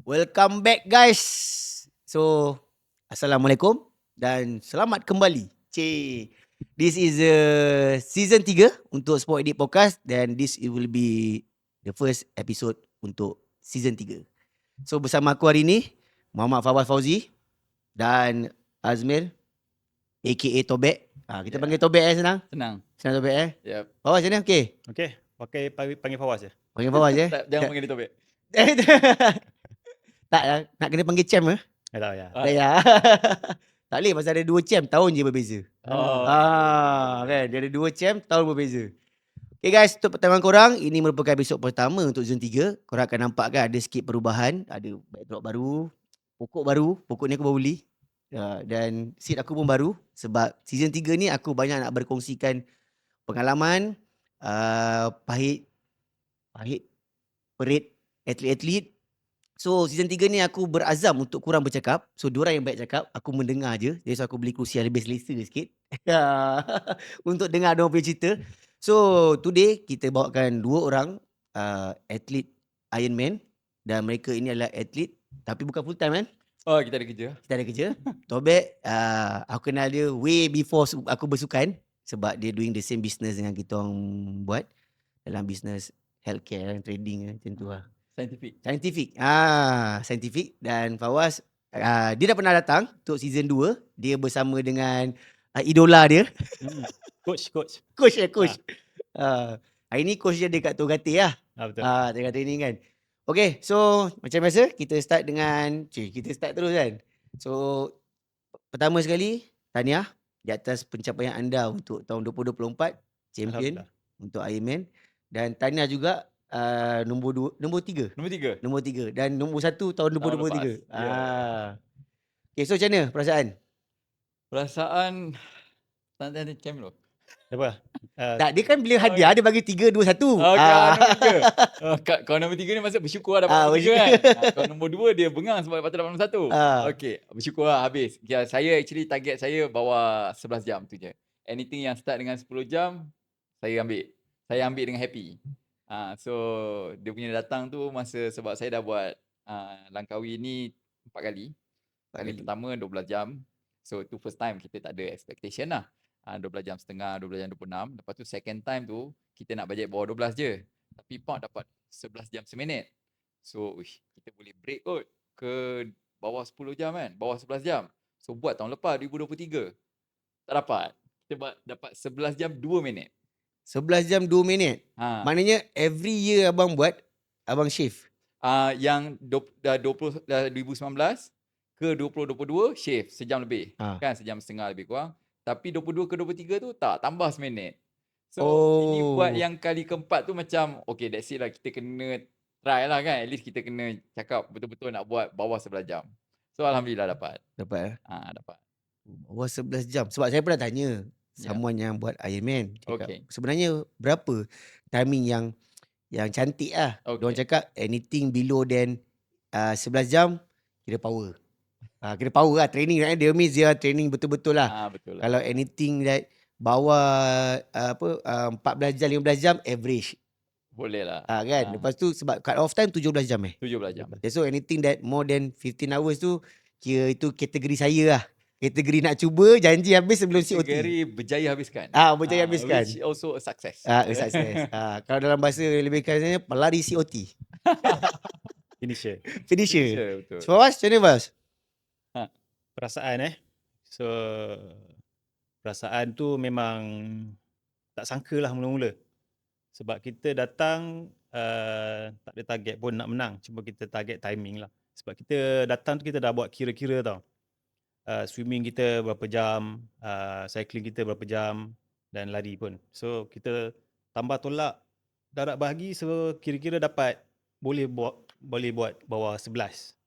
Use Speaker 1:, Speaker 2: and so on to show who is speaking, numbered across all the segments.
Speaker 1: Welcome back guys. So, Assalamualaikum dan selamat kembali. This is season 3 untuk Sport Edit Podcast dan this will be the first episode untuk season 3. So, bersama aku hari ni Muhammad Fawaz Fauzi dan Azmir aka Tobek. Kita panggil Tobek senang.
Speaker 2: Senang.
Speaker 1: Senang Tobek
Speaker 2: Yep.
Speaker 1: Fawaz macam mana? Okey.
Speaker 3: Okey, panggil Fawaz je.
Speaker 1: Panggil Fawaz
Speaker 2: Jangan panggil dia Tobek.
Speaker 1: Tak lah, nak kena panggil champ
Speaker 3: Tak ya.
Speaker 1: Tak ya. Tak boleh pasal ada 2 champ, tahun je berbeza. Kan, dia ada 2 champ, tahun berbeza. Okay guys, untuk pertemuan korang, ini merupakan episod pertama untuk Zone 3. Korang akan nampak kan ada sikit perubahan, ada backdrop baru, pokok ni aku baru beli. Dan seat aku pun baru sebab season 3 ni aku banyak nak berkongsikan pengalaman pahit perit atlet-atlet. So season 3 ni aku berazam untuk kurang bercakap. So diorang yang baik cakap, aku mendengar je. Jadi so aku beli kerusi yang lebih selesa sikit untuk dengar diorang punya cerita. So today kita bawakan 2 orang atlet Ironman. Dan mereka ini adalah atlet tapi bukan full time kan.
Speaker 2: Oh, kita ada kerja.
Speaker 1: Kita ada kerja. Tobek, aku kenal dia way before aku bersukan. Sebab dia doing the same business dengan kita orang buat. Dalam business healthcare, trading macam tu lah. Scientific. Scientific. Dan Fawaz, dia dah pernah datang untuk season 2. Dia bersama dengan idola dia.
Speaker 3: Coach.
Speaker 1: Coach. Hari ni coach dia dekat Togate lah.
Speaker 3: Betul.
Speaker 1: Dekat training kan. Okay, so macam biasa kita start dengan kita start terus kan. So pertama sekali, tahniah di atas pencapaian anda untuk tahun 2024 champion untuk Ironman. Dan tahniah juga nombor 3 dan nombor 1 tahun 2023. Okay, so macam mana perasaan
Speaker 2: Tanya Cam dulu.
Speaker 3: Apa?
Speaker 1: tak, dia kan bila hadiah dia bagi 3, 2, 1.
Speaker 2: Kau nombor 3 ni maksud bersyukur dapat nombor 3 kan. Kau nombor 2 dia bengang sebab dapat nombor 1. Okey, bersyukur lah habis. Saya actually target saya bawah 11 jam tu je. Anything yang start dengan 10 jam saya ambil dengan happy. So dia punya datang tu masa sebab saya dah buat Langkawi ni 4 kali. Kali pertama 12 jam. So tu first time kita tak ada expectation lah. 12 jam setengah, 12 jam 26. Lepas tu second time tu kita nak bajet bawah 12 je. Tapi Pak dapat 11 jam seminit. So kita boleh break kot ke bawah 10 jam kan. Bawah 11 jam. So buat tahun lepas 2023. Tak dapat. Kita dapat 11 jam 2 minit.
Speaker 1: 11 jam 2 minit. Maknanya every year abang buat, abang shift.
Speaker 2: Yang 2019 ke 2022 shift sejam lebih. Kan sejam setengah lebih kurang. Tapi 22 ke 23 tu tak, tambah seminit. So ini buat yang kali keempat tu macam okay, that's it lah, kita kena try lah kan. At least kita kena cakap betul-betul nak buat bawah 11 jam. So alhamdulillah dapat.
Speaker 1: Dapat
Speaker 2: dapat.
Speaker 1: Bawah 11 jam. Sebab saya pernah tanya someone yang buat Ironman.
Speaker 2: Okay.
Speaker 1: Sebenarnya berapa timing yang cantik lah. Diorang cakap anything below than 11 jam kira power. Kira power lah training right? Dia means dia training betul-betul lah.
Speaker 2: Betul lah.
Speaker 1: Kalau anything that bawah 14 jam 15 jam average.
Speaker 2: Boleh lah.
Speaker 1: Kan. Lepas tu sebab cut off time 17 jam
Speaker 2: 17 jam.
Speaker 1: So anything that more than 15 hours tu kira itu kategori saya lah. Kategori nak cuba, janji habis sebelum COT.
Speaker 2: Kategori berjaya habiskan.
Speaker 1: Berjaya habiskan.
Speaker 2: Which also a success.
Speaker 1: A success. Kalau dalam bahasa lebih kasarnya pelari COT.
Speaker 3: Finisher.
Speaker 1: Betul. So Fawaz, macam mana Fawaz?
Speaker 3: Perasaan So perasaan tu memang tak sangka lah mula-mula. Sebab kita datang tak ada target pun nak menang. Cuma kita target timing lah. Sebab kita datang tu kita dah buat kira-kira tau. Swimming kita berapa jam, cycling kita berapa jam dan lari pun. So kita tambah tolak darat bahagi, so kira-kira dapat boleh buat bawah 11.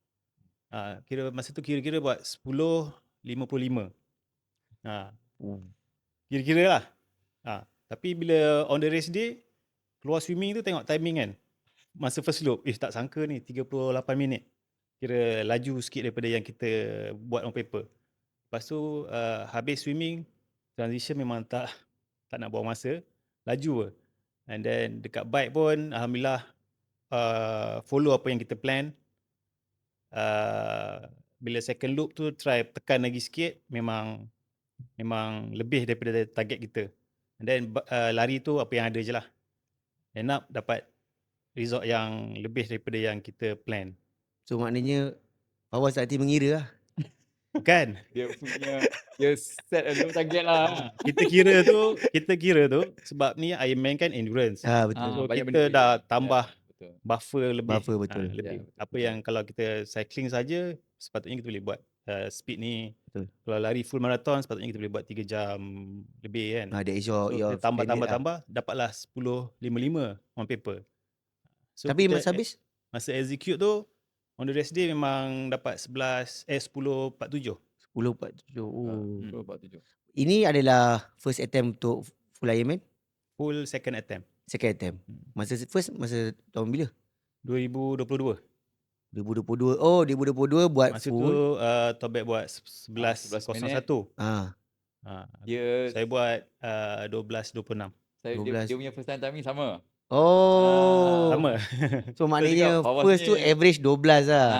Speaker 3: Kira masa tu kira-kira buat 10.55. Kira-kira lah. Tapi bila on the race day keluar swimming tu tengok timing kan. Masa first loop, tak sangka ni 38 minit. Kira laju sikit daripada yang kita buat on paper. Lepas tu habis swimming, transition memang tak nak buang masa, laju lah. And then dekat bike pun alhamdulillah follow apa yang kita plan. bila second loop tu try tekan lagi sikit, memang lebih daripada target kita. And then lari tu apa yang ada je lah. End up dapat result yang lebih daripada yang kita plan.
Speaker 1: So maknanya Fawaz tak hati mengira lah.
Speaker 3: Kan?
Speaker 2: Dia set a low target lah.
Speaker 3: Kita kira tu sebab ni Ironman kan endurance.
Speaker 1: Betul.
Speaker 3: So
Speaker 2: banyak
Speaker 3: kita
Speaker 2: benda
Speaker 3: dah
Speaker 2: je.
Speaker 3: tambah
Speaker 2: Betul.
Speaker 3: buffer lebih.
Speaker 1: Buffer betul.
Speaker 3: Lebih.
Speaker 2: Ya, betul,
Speaker 3: Apa
Speaker 2: betul.
Speaker 3: yang kalau kita cycling saja sepatutnya kita boleh buat speed ni.
Speaker 1: Betul.
Speaker 3: Kalau lari full marathon sepatutnya kita boleh buat 3 jam lebih kan.
Speaker 1: That is
Speaker 3: So
Speaker 1: your
Speaker 3: kita tambah
Speaker 1: standard lah.
Speaker 3: dapatlah 10.55 on paper. So
Speaker 1: Tapi
Speaker 3: kita,
Speaker 1: habis
Speaker 3: masa execute tu on the race day memang dapat 10.47.
Speaker 1: 10.47.
Speaker 2: Hmm. 47.
Speaker 1: Ini adalah first attempt untuk full Ironman?
Speaker 3: Full second attempt.
Speaker 1: Second attempt. Masa tahun bila?
Speaker 3: 2022.
Speaker 1: 2022. Oh, 2022 buat
Speaker 3: Masa
Speaker 1: full.
Speaker 3: tu Tobek buat 11.01. Saya buat 12.26.
Speaker 2: Dia punya first time timing sama.
Speaker 1: Oh.
Speaker 3: Sama.
Speaker 1: So maknanya
Speaker 2: Fawaz
Speaker 1: first tu
Speaker 2: ni-
Speaker 1: average 12 lah.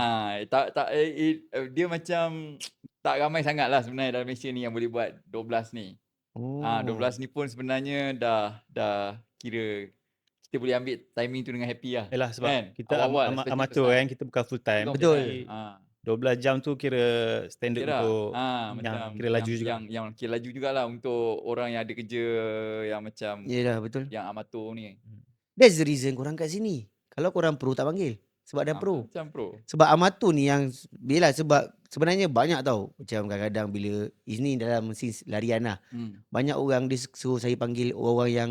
Speaker 2: Dia macam tak ramai sangat lah sebenarnya dalam Malaysia ni yang boleh buat 12 ni.
Speaker 1: Oh.
Speaker 2: 12 ni pun sebenarnya dah kira kita boleh ambil timing tu dengan happy lah.
Speaker 3: Yalah sebab
Speaker 2: Kan?
Speaker 3: kita
Speaker 2: Awal-awal, especially
Speaker 3: amatur
Speaker 2: first
Speaker 3: kan, kita bukan full time.
Speaker 2: Bukan
Speaker 1: Betul.
Speaker 3: Jadi
Speaker 2: Ha.
Speaker 3: 12 jam tu kira standard
Speaker 2: Kira
Speaker 3: untuk
Speaker 2: macam
Speaker 3: yang kira laju juga.
Speaker 2: Yang kira laju jugalah untuk orang yang ada kerja yang macam
Speaker 1: Yelah, betul.
Speaker 2: yang amatur ni.
Speaker 1: That's the reason korang kat sini. Kalau korang pro tak panggil. Sebab dah pro.
Speaker 2: Macam pro.
Speaker 1: Sebab amatur ni yang bila sebab sebenarnya banyak tau. Macam kadang-kadang bila ini dalam scene larian lah. Banyak orang dia suruh saya panggil orang yang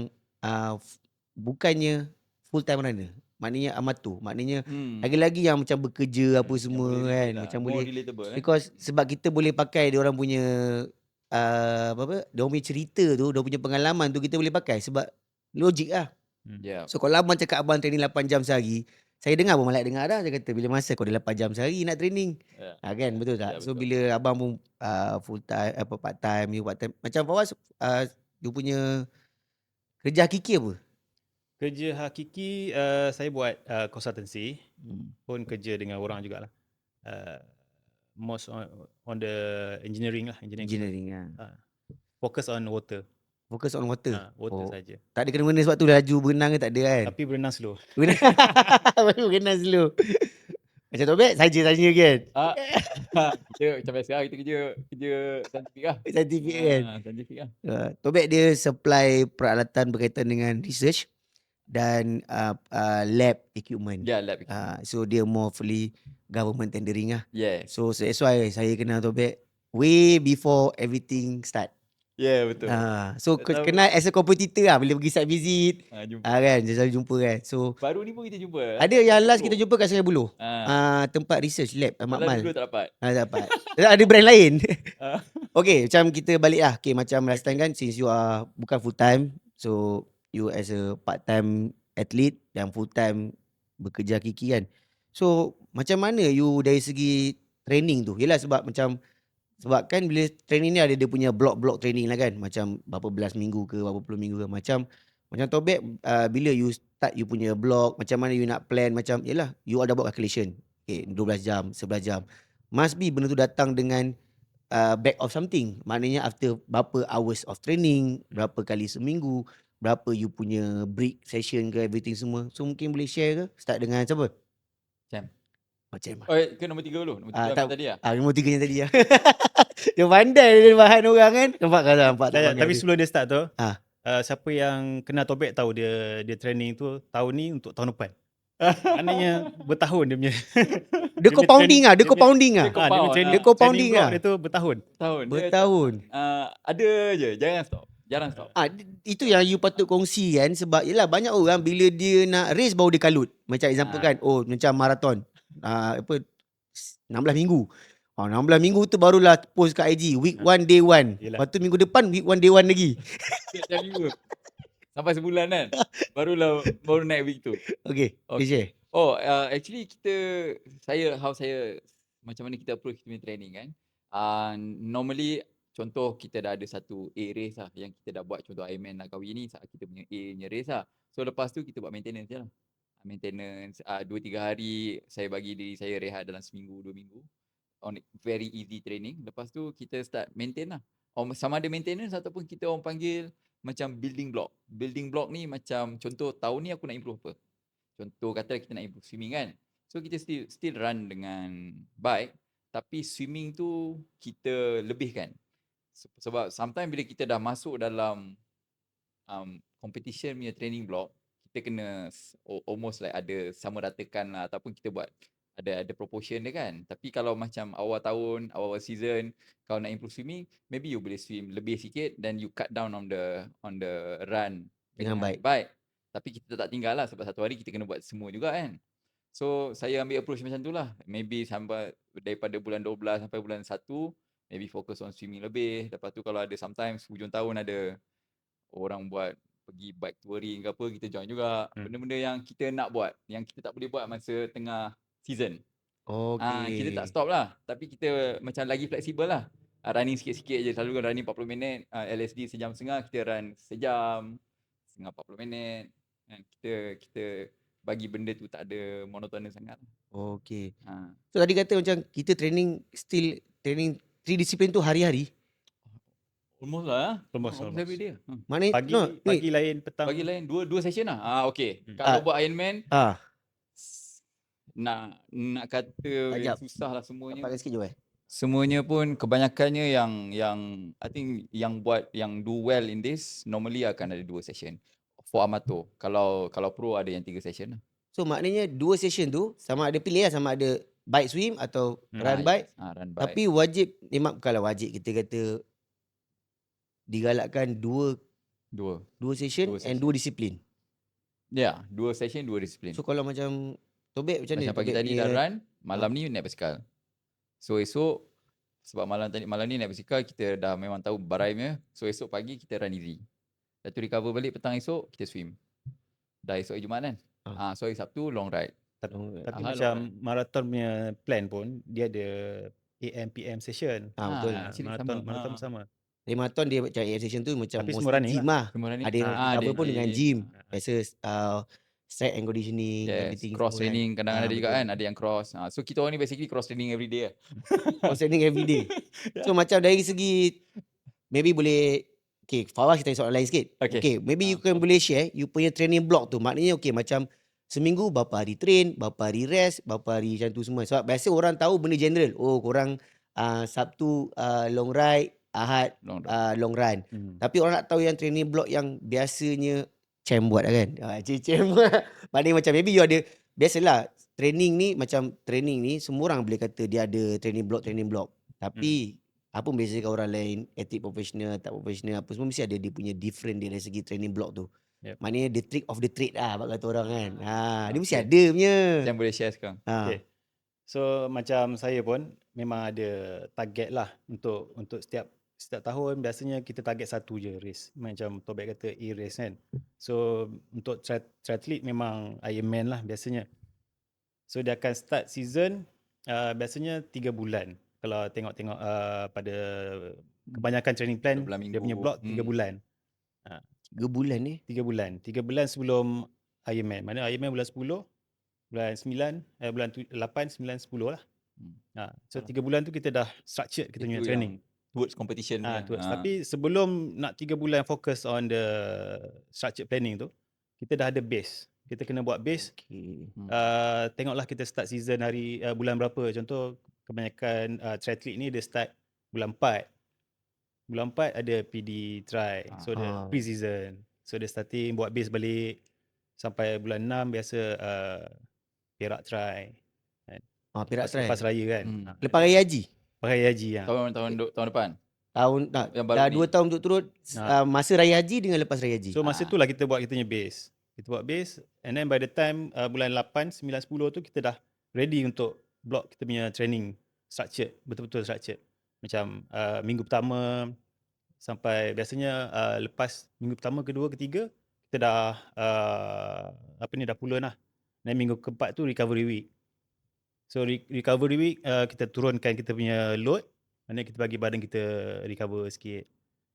Speaker 1: bukannya full time runner. Maknanya amatur. Maknanya lagi-lagi yang macam bekerja apa semua kan.
Speaker 2: Lah.
Speaker 1: Macam
Speaker 2: More
Speaker 1: boleh.
Speaker 2: relatable,
Speaker 1: Because sebab kita boleh pakai dia orang punya dia orang punya cerita tu, dia orang punya pengalaman tu kita boleh pakai sebab logik lah.
Speaker 2: Yeah.
Speaker 1: So kalau abang cakap abang training 8 jam sehari, saya dengar abang malak dengar dah. Saya kata bila masa kau dah 8 jam sehari nak training. Kan betul tak? So
Speaker 2: betul.
Speaker 1: bila abang pun full time part time, you part time. Macam Fawaz you punya kerja hakiki apa?
Speaker 3: Kerja hakiki saya buat consultancy. Pun kerja dengan orang jugalah. Most on the engineering lah.
Speaker 1: Engineering lah.
Speaker 3: Focus on water.
Speaker 1: Fokus on water.
Speaker 3: Water saja.
Speaker 1: Tak ada kena-mena sebab tu laju berenang ke tak ada kan?
Speaker 3: Tapi berenang slow.
Speaker 1: Berenang slow. Macam Tobek saja tanya kan?
Speaker 2: Kita macam biasa lah, kita kerja saintifik lah.
Speaker 1: Saintifik kan?
Speaker 2: Saintifik lah.
Speaker 1: Tobek dia supply peralatan berkaitan dengan research dan lab equipment.
Speaker 2: Ya, lab equipment.
Speaker 1: So dia more fully government tendering lah.
Speaker 2: Yeah.
Speaker 1: So that's why saya kenal Tobek way before everything start.
Speaker 2: Yeah, betul.
Speaker 1: So kenal as a competitor lah bila pergi site visit.
Speaker 2: Jumpa.
Speaker 1: Kan, dia selalu jumpa kan. So
Speaker 2: baru ni pun kita jumpa.
Speaker 1: ada yang last kita jumpa kat Sungai Buloh. Tempat research lab Makmal.
Speaker 2: Dulu tak dapat.
Speaker 1: Tak dapat. Ada brand lain. Okay, macam kita balik lah. Okay, macam last time kan, since you are bukan full time, so you as a part time athlete yang full time bekerja hakiki kan. So macam mana you dari segi training tu? Yelah sebab kan bila training ni ada dia punya blok-blok training lah kan. Macam berapa belas minggu ke, berapa puluh minggu ke. Macam Tobek, bila you start you punya blok, macam mana you nak plan, macam yelah you ada buat calculation. Okay, 12 jam, 11 jam. Must be benda tu datang dengan back of something. Maknanya after berapa hours of training, berapa kali seminggu, berapa you punya break session ke, everything semua. So mungkin boleh share ke? Start dengan siapa? Macam
Speaker 2: ke nombor 3 dulu. Nombor 3 tadi lah.
Speaker 1: Nombor 3 yang tadi lah. Dia pandai dia bahan orang kan. Nampak.
Speaker 3: Tapi sebelum dia start tu, siapa yang kenal Tobek tahu dia training tu tahun ni untuk tahun depan. Maknanya bertahun dia punya.
Speaker 1: Dia co-pounding ah, dia co-pounding ah.
Speaker 3: Dia co-pounding ah. Dia tu bertahun.
Speaker 1: Bertahun.
Speaker 2: Ada je, jarang stop.
Speaker 1: Itu yang you patut kongsi kan. Sebab yelah banyak orang bila dia nak race baru dia kalut. Macam example kan, macam marathon. 16 minggu. 16 minggu tu barulah post kat IG week 1 day 1. Lepas tu minggu depan week 1 day 1 lagi.
Speaker 2: Setiap minggu. Sampai sebulan kan. Baru naik week tu.
Speaker 1: Okay. Share.
Speaker 2: Actually how saya macam mana kita approach kita punya training kan. Normally contoh kita dah ada satu A race lah yang kita dah buat, contoh Ironman Langkawi ni kita punya A punya race lah. So lepas tu kita buat maintenance je lah. maintenance. 2-3 hari saya bagi diri saya rehat dalam seminggu, 2 minggu. On very easy training. Lepas tu kita start maintain lah. Sama ada maintenance ataupun kita orang panggil macam building block. Building block ni macam contoh tahun ni aku nak improve apa. Contoh kata kita nak improve swimming kan. So kita still run dengan bike, tapi swimming tu kita lebihkan. Sebab sometimes bila kita dah masuk dalam competition punya training block, kita kena almost like ada sama ratakan lah, ataupun kita buat ada proportion dia kan. Tapi kalau macam awal tahun, awal season, kalau nak improve swimming, maybe you boleh swim lebih sikit, then you cut down on the run
Speaker 1: Dengan bike.
Speaker 2: Tapi kita tak tinggal lah, sebab satu hari kita kena buat semua juga kan. So saya ambil approach macam tu lah. Maybe sampai daripada bulan 12 sampai bulan 1, maybe fokus on swimming lebih. Lepas tu kalau ada sometimes hujung tahun ada orang buat pergi bike touring ke apa, kita join juga. Benda-benda yang kita nak buat, yang kita tak boleh buat masa tengah season. Kita tak stop lah. Tapi kita macam lagi fleksibel lah. Running sikit-sikit je. Selalu running 40 minit. LSD sejam setengah, kita run sejam. Setengah 40 minit. Kita bagi benda tu tak ada monotonous sangat.
Speaker 1: Okay. So tadi kata macam kita training 3 disiplin tu hari-hari.
Speaker 2: Almost lah.
Speaker 3: Almost.
Speaker 2: Every day.
Speaker 1: Maknanya
Speaker 3: Pagi lain, petang.
Speaker 2: Pagi lain, dua session lah. Okay. Kalau buat Ironman, nak kata susah lah semuanya.
Speaker 1: Pakai sikit je
Speaker 2: Semuanya pun kebanyakannya yang I think yang do well in this normally akan ada 2 session. For amateur. Kalau pro ada yang 3 session lah.
Speaker 1: So maknanya 2 session tu sama ada pilih lah, sama ada bike swim atau run bike.
Speaker 2: Run bike.
Speaker 1: Tapi wajib, memang bukanlah wajib, kita kata digalakkan 2 session and 2 disiplin.
Speaker 2: Ya, 2 session 2 disiplin.
Speaker 1: So kalau macam Tobek macam ni?
Speaker 2: Macam pagi tadi dah run, malam ni naik basikal. So esok, sebab malam ni naik basikal, kita dah memang tahu baraimnya. So esok pagi kita run easy. Lepas tu recover balik petang esok, kita swim. Dah esok hari Jumaat kan? So hari Sabtu long ride.
Speaker 3: Tapi macam marathon punya plan pun, dia ada AM, PM session.
Speaker 1: Betul.
Speaker 3: Marathon sama.
Speaker 1: Marathon dia macam AM session tu macam
Speaker 3: tapi semua running
Speaker 1: gym lah. Ada yang cover pun dengan gym. Biasa strength and conditioning.
Speaker 2: Cross training kadang-kadang ada juga kan. Ada yang cross. So kita orang ni basically cross training every day lah.
Speaker 1: Cross training every day. So macam dari segi, maybe boleh, okay, Fawaz kita soalan lain sikit. Okay, maybe you can boleh share you punya training block tu. Maknanya okay, macam seminggu berapa hari train, berapa hari rest, berapa hari macam tu semua. Sebab biasa orang tahu benda general. Oh, korang Sabtu long ride, Ahad long run. Tapi orang nak tahu yang training block yang biasanya Cem buat lah kan. Cem maknanya macam maybe you ada, biasalah training ni, macam training ni semua orang boleh kata dia ada training block. Tapi apa membezakan orang lain, atlet profesional, tak profesional, apa semua mesti ada dia punya different dia dari segi training block tu. Maknanya the trick of the trade lah kata orang kan. Dia mesti ada punya.
Speaker 2: Yang boleh share sekarang.
Speaker 3: Okay. So macam saya pun memang ada target lah untuk setiap tahun. Biasanya kita target satu je race. Macam Tobek kata e-race kan. So untuk triathlete memang Ironman lah biasanya. So dia akan start season biasanya 3 bulan. Kalau tengok pada kebanyakan training plan, dia punya block 3 bulan.
Speaker 1: 3 bulan ni?
Speaker 3: 3 bulan. 3 bulan sebelum Ironman. Mana Ironman bulan 10, bulan 9, bulan 8, 9, 10 lah. So 3 bulan tu kita dah structure kita punya training.
Speaker 2: Towards competition.
Speaker 3: Tapi sebelum nak 3 bulan fokus on the structured planning tu, kita dah ada base. Kita kena buat base. Tengoklah kita start season bulan berapa. Contoh kebanyakan triathlete ni dia start bulan 4. Bulan 4 ada PD try. So dia pre-season. So dia starting buat base balik. Sampai bulan 6 biasa Perak try.
Speaker 1: Perak try.
Speaker 3: Lepas raya kan.
Speaker 1: Lepas raya haji?
Speaker 3: Lepas raya haji lah.
Speaker 2: Tahun depan?
Speaker 1: Dah 2 tahun turut-turut masa raya haji dengan lepas raya haji.
Speaker 3: So masa tu lah kita buat kita punya base. Kita buat base and then by the time bulan 8, 9, 10 tu kita dah ready untuk block kita punya training structured. Betul-betul structured. Macam minggu pertama sampai biasanya lepas minggu pertama, kedua, ketiga kita dah dah pulun lah. Dan minggu keempat tu recovery week. So recovery week kita turunkan kita punya load. Maksudnya kita bagi badan kita recover sikit.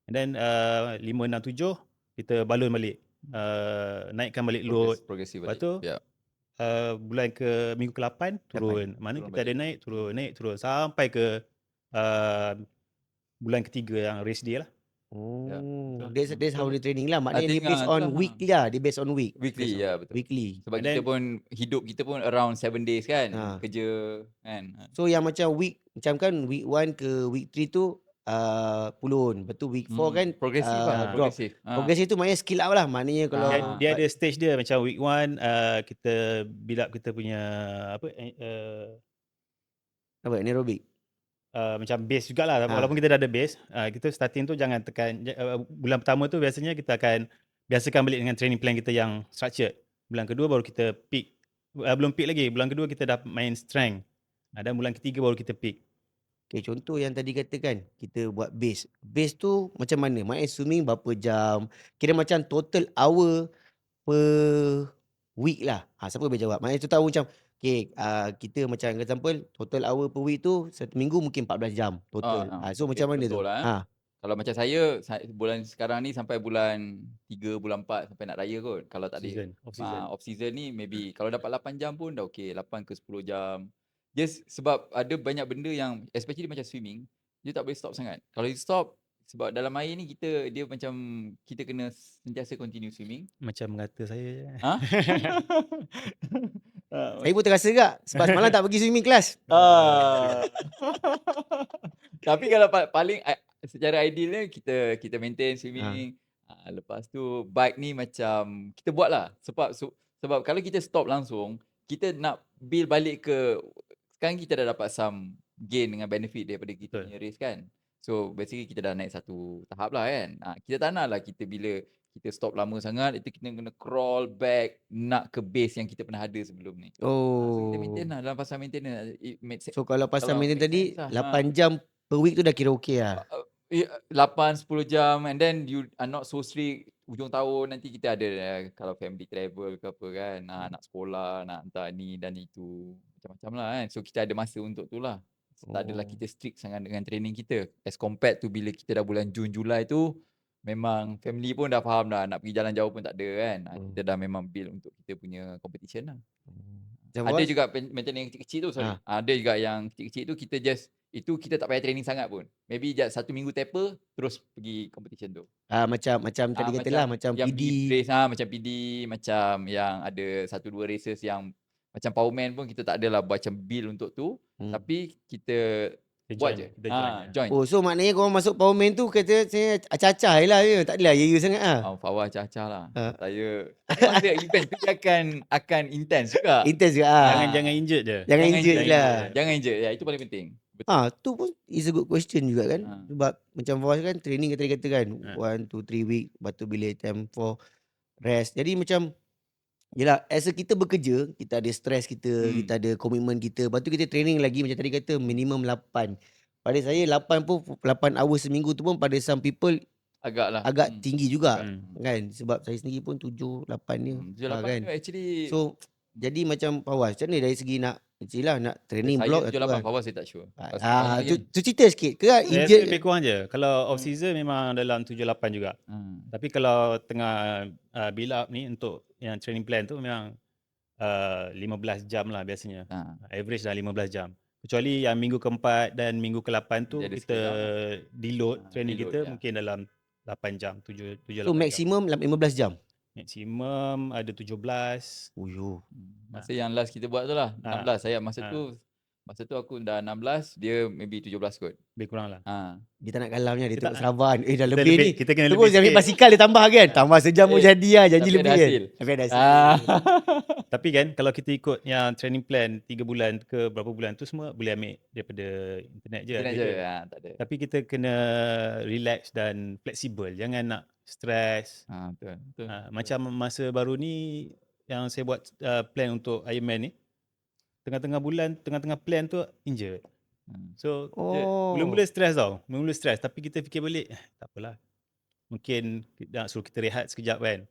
Speaker 3: And then 5, 6, 7 kita balun balik. Naikkan balik load.
Speaker 2: Progresif
Speaker 3: Lepas
Speaker 2: balik.
Speaker 3: tu bulan ke minggu ke-8 turun. Mana
Speaker 2: turun
Speaker 3: kita ada
Speaker 2: balik.
Speaker 3: naik turun sampai ke bulan ketiga yang race day lah.
Speaker 2: Ya,
Speaker 1: Oh,
Speaker 2: betul.
Speaker 1: that's how
Speaker 2: Betul.
Speaker 1: the training lah.
Speaker 2: I
Speaker 1: Maknanya dia
Speaker 2: think
Speaker 1: based
Speaker 2: itulah.
Speaker 1: on weekly lah. Dia based on week.
Speaker 2: Weekly,
Speaker 3: Based on
Speaker 2: ya betul.
Speaker 1: Weekly.
Speaker 2: Sebab
Speaker 3: And
Speaker 2: kita
Speaker 3: then
Speaker 2: pun hidup kita pun around 7 days kan,
Speaker 1: Ha.
Speaker 2: kerja kan.
Speaker 1: So yang macam macam kan week 1 ke week 3 tu pulun. Lepas tu week 4 kan
Speaker 2: Progresif lah,
Speaker 1: drop.
Speaker 2: progresif.
Speaker 1: Progresif tu maknanya skill up lah. Maknanya kalau
Speaker 3: dia ada stage dia, macam week 1 kita build up kita punya apa
Speaker 1: apa aerobic.
Speaker 3: macam base jugalah. Walaupun kita dah ada base, kita starting tu jangan tekan bulan pertama tu biasanya kita akan biasakan balik dengan training plan kita yang structured. Bulan kedua baru kita peak. Belum peak lagi. Bulan kedua kita dah main strength. Dan bulan ketiga baru kita peak.
Speaker 1: Okay, contoh yang tadi katakan kita buat base. Base tu macam mana? Maknanya swimming berapa jam? Kira macam total hour per week lah. Siapa boleh jawab? Maknanya tu tahu macam okay, kita macam example total hour per week tu satu minggu mungkin 14 jam total. So
Speaker 2: Okay,
Speaker 1: macam mana tu?
Speaker 2: betul lah. Kalau macam saya bulan sekarang ni sampai bulan 3, bulan 4 sampai nak raya kot. Kalau tak ada off season ni maybe kalau dapat 8 jam pun dah okey, 8 ke 10 jam. Just sebab ada banyak benda yang especially macam swimming, dia tak boleh stop sangat. Kalau you stop sebab dalam air ni dia macam kita kena sentiasa continue swimming.
Speaker 3: Macam mengata saya je.
Speaker 1: Saya pun terasa juga sebab semalam tak pergi swimming class.
Speaker 2: Tapi kalau paling secara idealnya kita maintain swimming. Lepas tu bike ni macam kita buat lah. Sebab kalau kita stop langsung, kita nak build balik ke sekarang kita dah dapat some gain dengan benefit daripada kita punya race kan. So basically kita dah naik satu tahap lah kan. Kita tak nak lah kita bila kita stop lama sangat, itu kita kena crawl back nak ke base yang kita pernah ada sebelum ni. So kita maintain lah dalam pasal maintenance.
Speaker 1: So kalau pasal maintain tadi 8 jam per week tu dah kira okey lah.
Speaker 2: 8-10 jam and then you are not so strict. Hujung tahun nanti kita ada kalau family travel ke apa kan, nak sekolah, nak hantar ni dan itu, macam-macam lah kan. So kita ada masa untuk tu lah. Tak adalah kita strict sangat dengan training kita as compared to bila kita dah bulan Jun, Julai tu memang family pun dah faham dah, nak pergi jalan jauh pun tak ada kan. Kita dah memang build untuk kita punya competition lah. Ada juga maintenance yang kecil-kecil tu, sorry. Ada juga yang kecil-kecil tu kita just itu kita tak payah training sangat pun. Maybe just 1 minggu taper terus pergi competition tu.
Speaker 1: Macam tadi katalah macam
Speaker 2: yang
Speaker 1: PD
Speaker 2: race macam PD, macam yang ada 1-2 races yang macam Powerman pun kita tak adalah macam build untuk tu, tapi kita buat je. Join.
Speaker 1: So maknanya korang masuk Powerman tu kata saya acah-acah je lah je. Tak adalah ya sangat lah.
Speaker 2: Fawah acah-acah lah. Saya masa event tu akan intense juga.
Speaker 1: Intense juga.
Speaker 3: Jangan injured je.
Speaker 1: Jangan injured je lah.
Speaker 2: Jangan injured. Ya, itu paling penting. Betul.
Speaker 1: Tu pun is a good question juga kan. Sebab macam Fawaz kan training kata kan 1 to 3 week, lepas tu bila time for rest. Jadi macam yelah, as a kita bekerja, kita ada stress kita, kita ada komitmen kita. Lepas tu kita training lagi macam tadi kata minimum 8. Pada saya 8 pun 8 hours seminggu tu pun pada some people agak tinggi juga kan. Sebab saya sendiri pun 7-8 ni
Speaker 2: 7-8
Speaker 1: kan.
Speaker 2: actually.
Speaker 1: So jadi macam Fawaz, macam mana dari segi nak training
Speaker 2: saya
Speaker 1: block
Speaker 2: 7-8, Fawaz saya tak sure.
Speaker 1: tu cerita sikit ke
Speaker 3: injured lebih kurang je. Kalau off season memang dalam 7-8 juga. Tapi kalau tengah build up ni untuk yang training plan tu memang 15 jam lah biasanya. Average dah 15 jam. Kecuali yang minggu keempat dan minggu ke-8 tu kita deload training kita mungkin dalam 8 jam, 7-8 jam.
Speaker 1: So maksimum 15 jam?
Speaker 3: Maksimum ada 17.
Speaker 2: Masa yang last kita buat tu lah 16 saya masa tu aku dah 16, dia maybe 17 kot.
Speaker 3: Lebih kurang lah.
Speaker 1: Dia tak nak kalaunya, dia tengok sabar. Dah lebih ni.
Speaker 3: Kita kena
Speaker 1: terus
Speaker 3: lebih
Speaker 1: ambil basikal dia tambah kan. Tambah sejam pun jadi lah. Janji lebih kan. Tapi ada hasil.
Speaker 3: Tapi kan kalau kita ikut yang training plan 3 bulan ke berapa bulan tu semua boleh ambil daripada internet je.
Speaker 2: Tak ada.
Speaker 3: Tapi kita kena relax dan fleksibel. Jangan nak stress.
Speaker 2: Betul.
Speaker 3: Macam masa baru ni yang saya buat plan untuk Ironman ni, tengah-tengah plan tu injured. So mula-mula stres tau. Mula-mula stres, tapi kita fikir balik, tak apalah. Mungkin nak suruh kita rehat sekejap kan.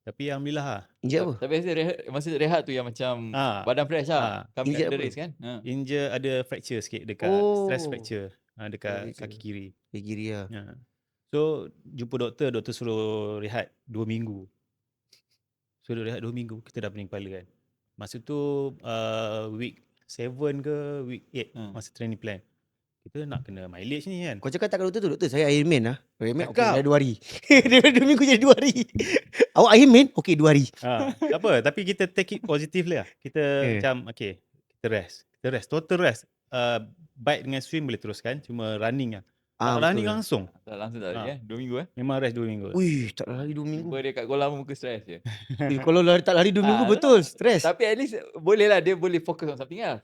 Speaker 3: Tapi alhamdulillah lah.
Speaker 1: Injured apa?
Speaker 2: Tapi masa rehat tu yang macam badan fresh lah. Kami ada race kan.
Speaker 3: Injured, ada fracture sikit dekat stress fracture dekat kaki kiri.
Speaker 1: Kaki kiri lah.
Speaker 3: So jumpa doktor suruh rehat 2 minggu. So rehat 2 minggu, kita dah pening kepala kan. Masa tu week 7 ke week 8 masa training plan. Kita nak kena mileage ni kan.
Speaker 1: Kau cakap tak doktor tu, doktor saya Ironman lah. Ironman okey,
Speaker 3: Cakap.
Speaker 1: dah 2 hari. Dia 2 minggu jadi 2 hari. Awak Ironman? Okey 2 hari.
Speaker 3: Tak apa, tapi kita take it positively lah. Kita macam okay, kita rest, total rest. Bike dengan swim boleh teruskan, cuma running lah. Running
Speaker 1: betul.
Speaker 3: langsung.
Speaker 2: Langsung tak lari 2 minggu
Speaker 3: Memang rest 2 minggu.
Speaker 1: Ui, tak lari 2 minggu.
Speaker 2: Jumpa dia kat Kuala Lumpur muka stres je.
Speaker 1: Kalau tak lari 2 minggu betul, stres.
Speaker 2: Tapi at least boleh lah, dia boleh fokus on something else.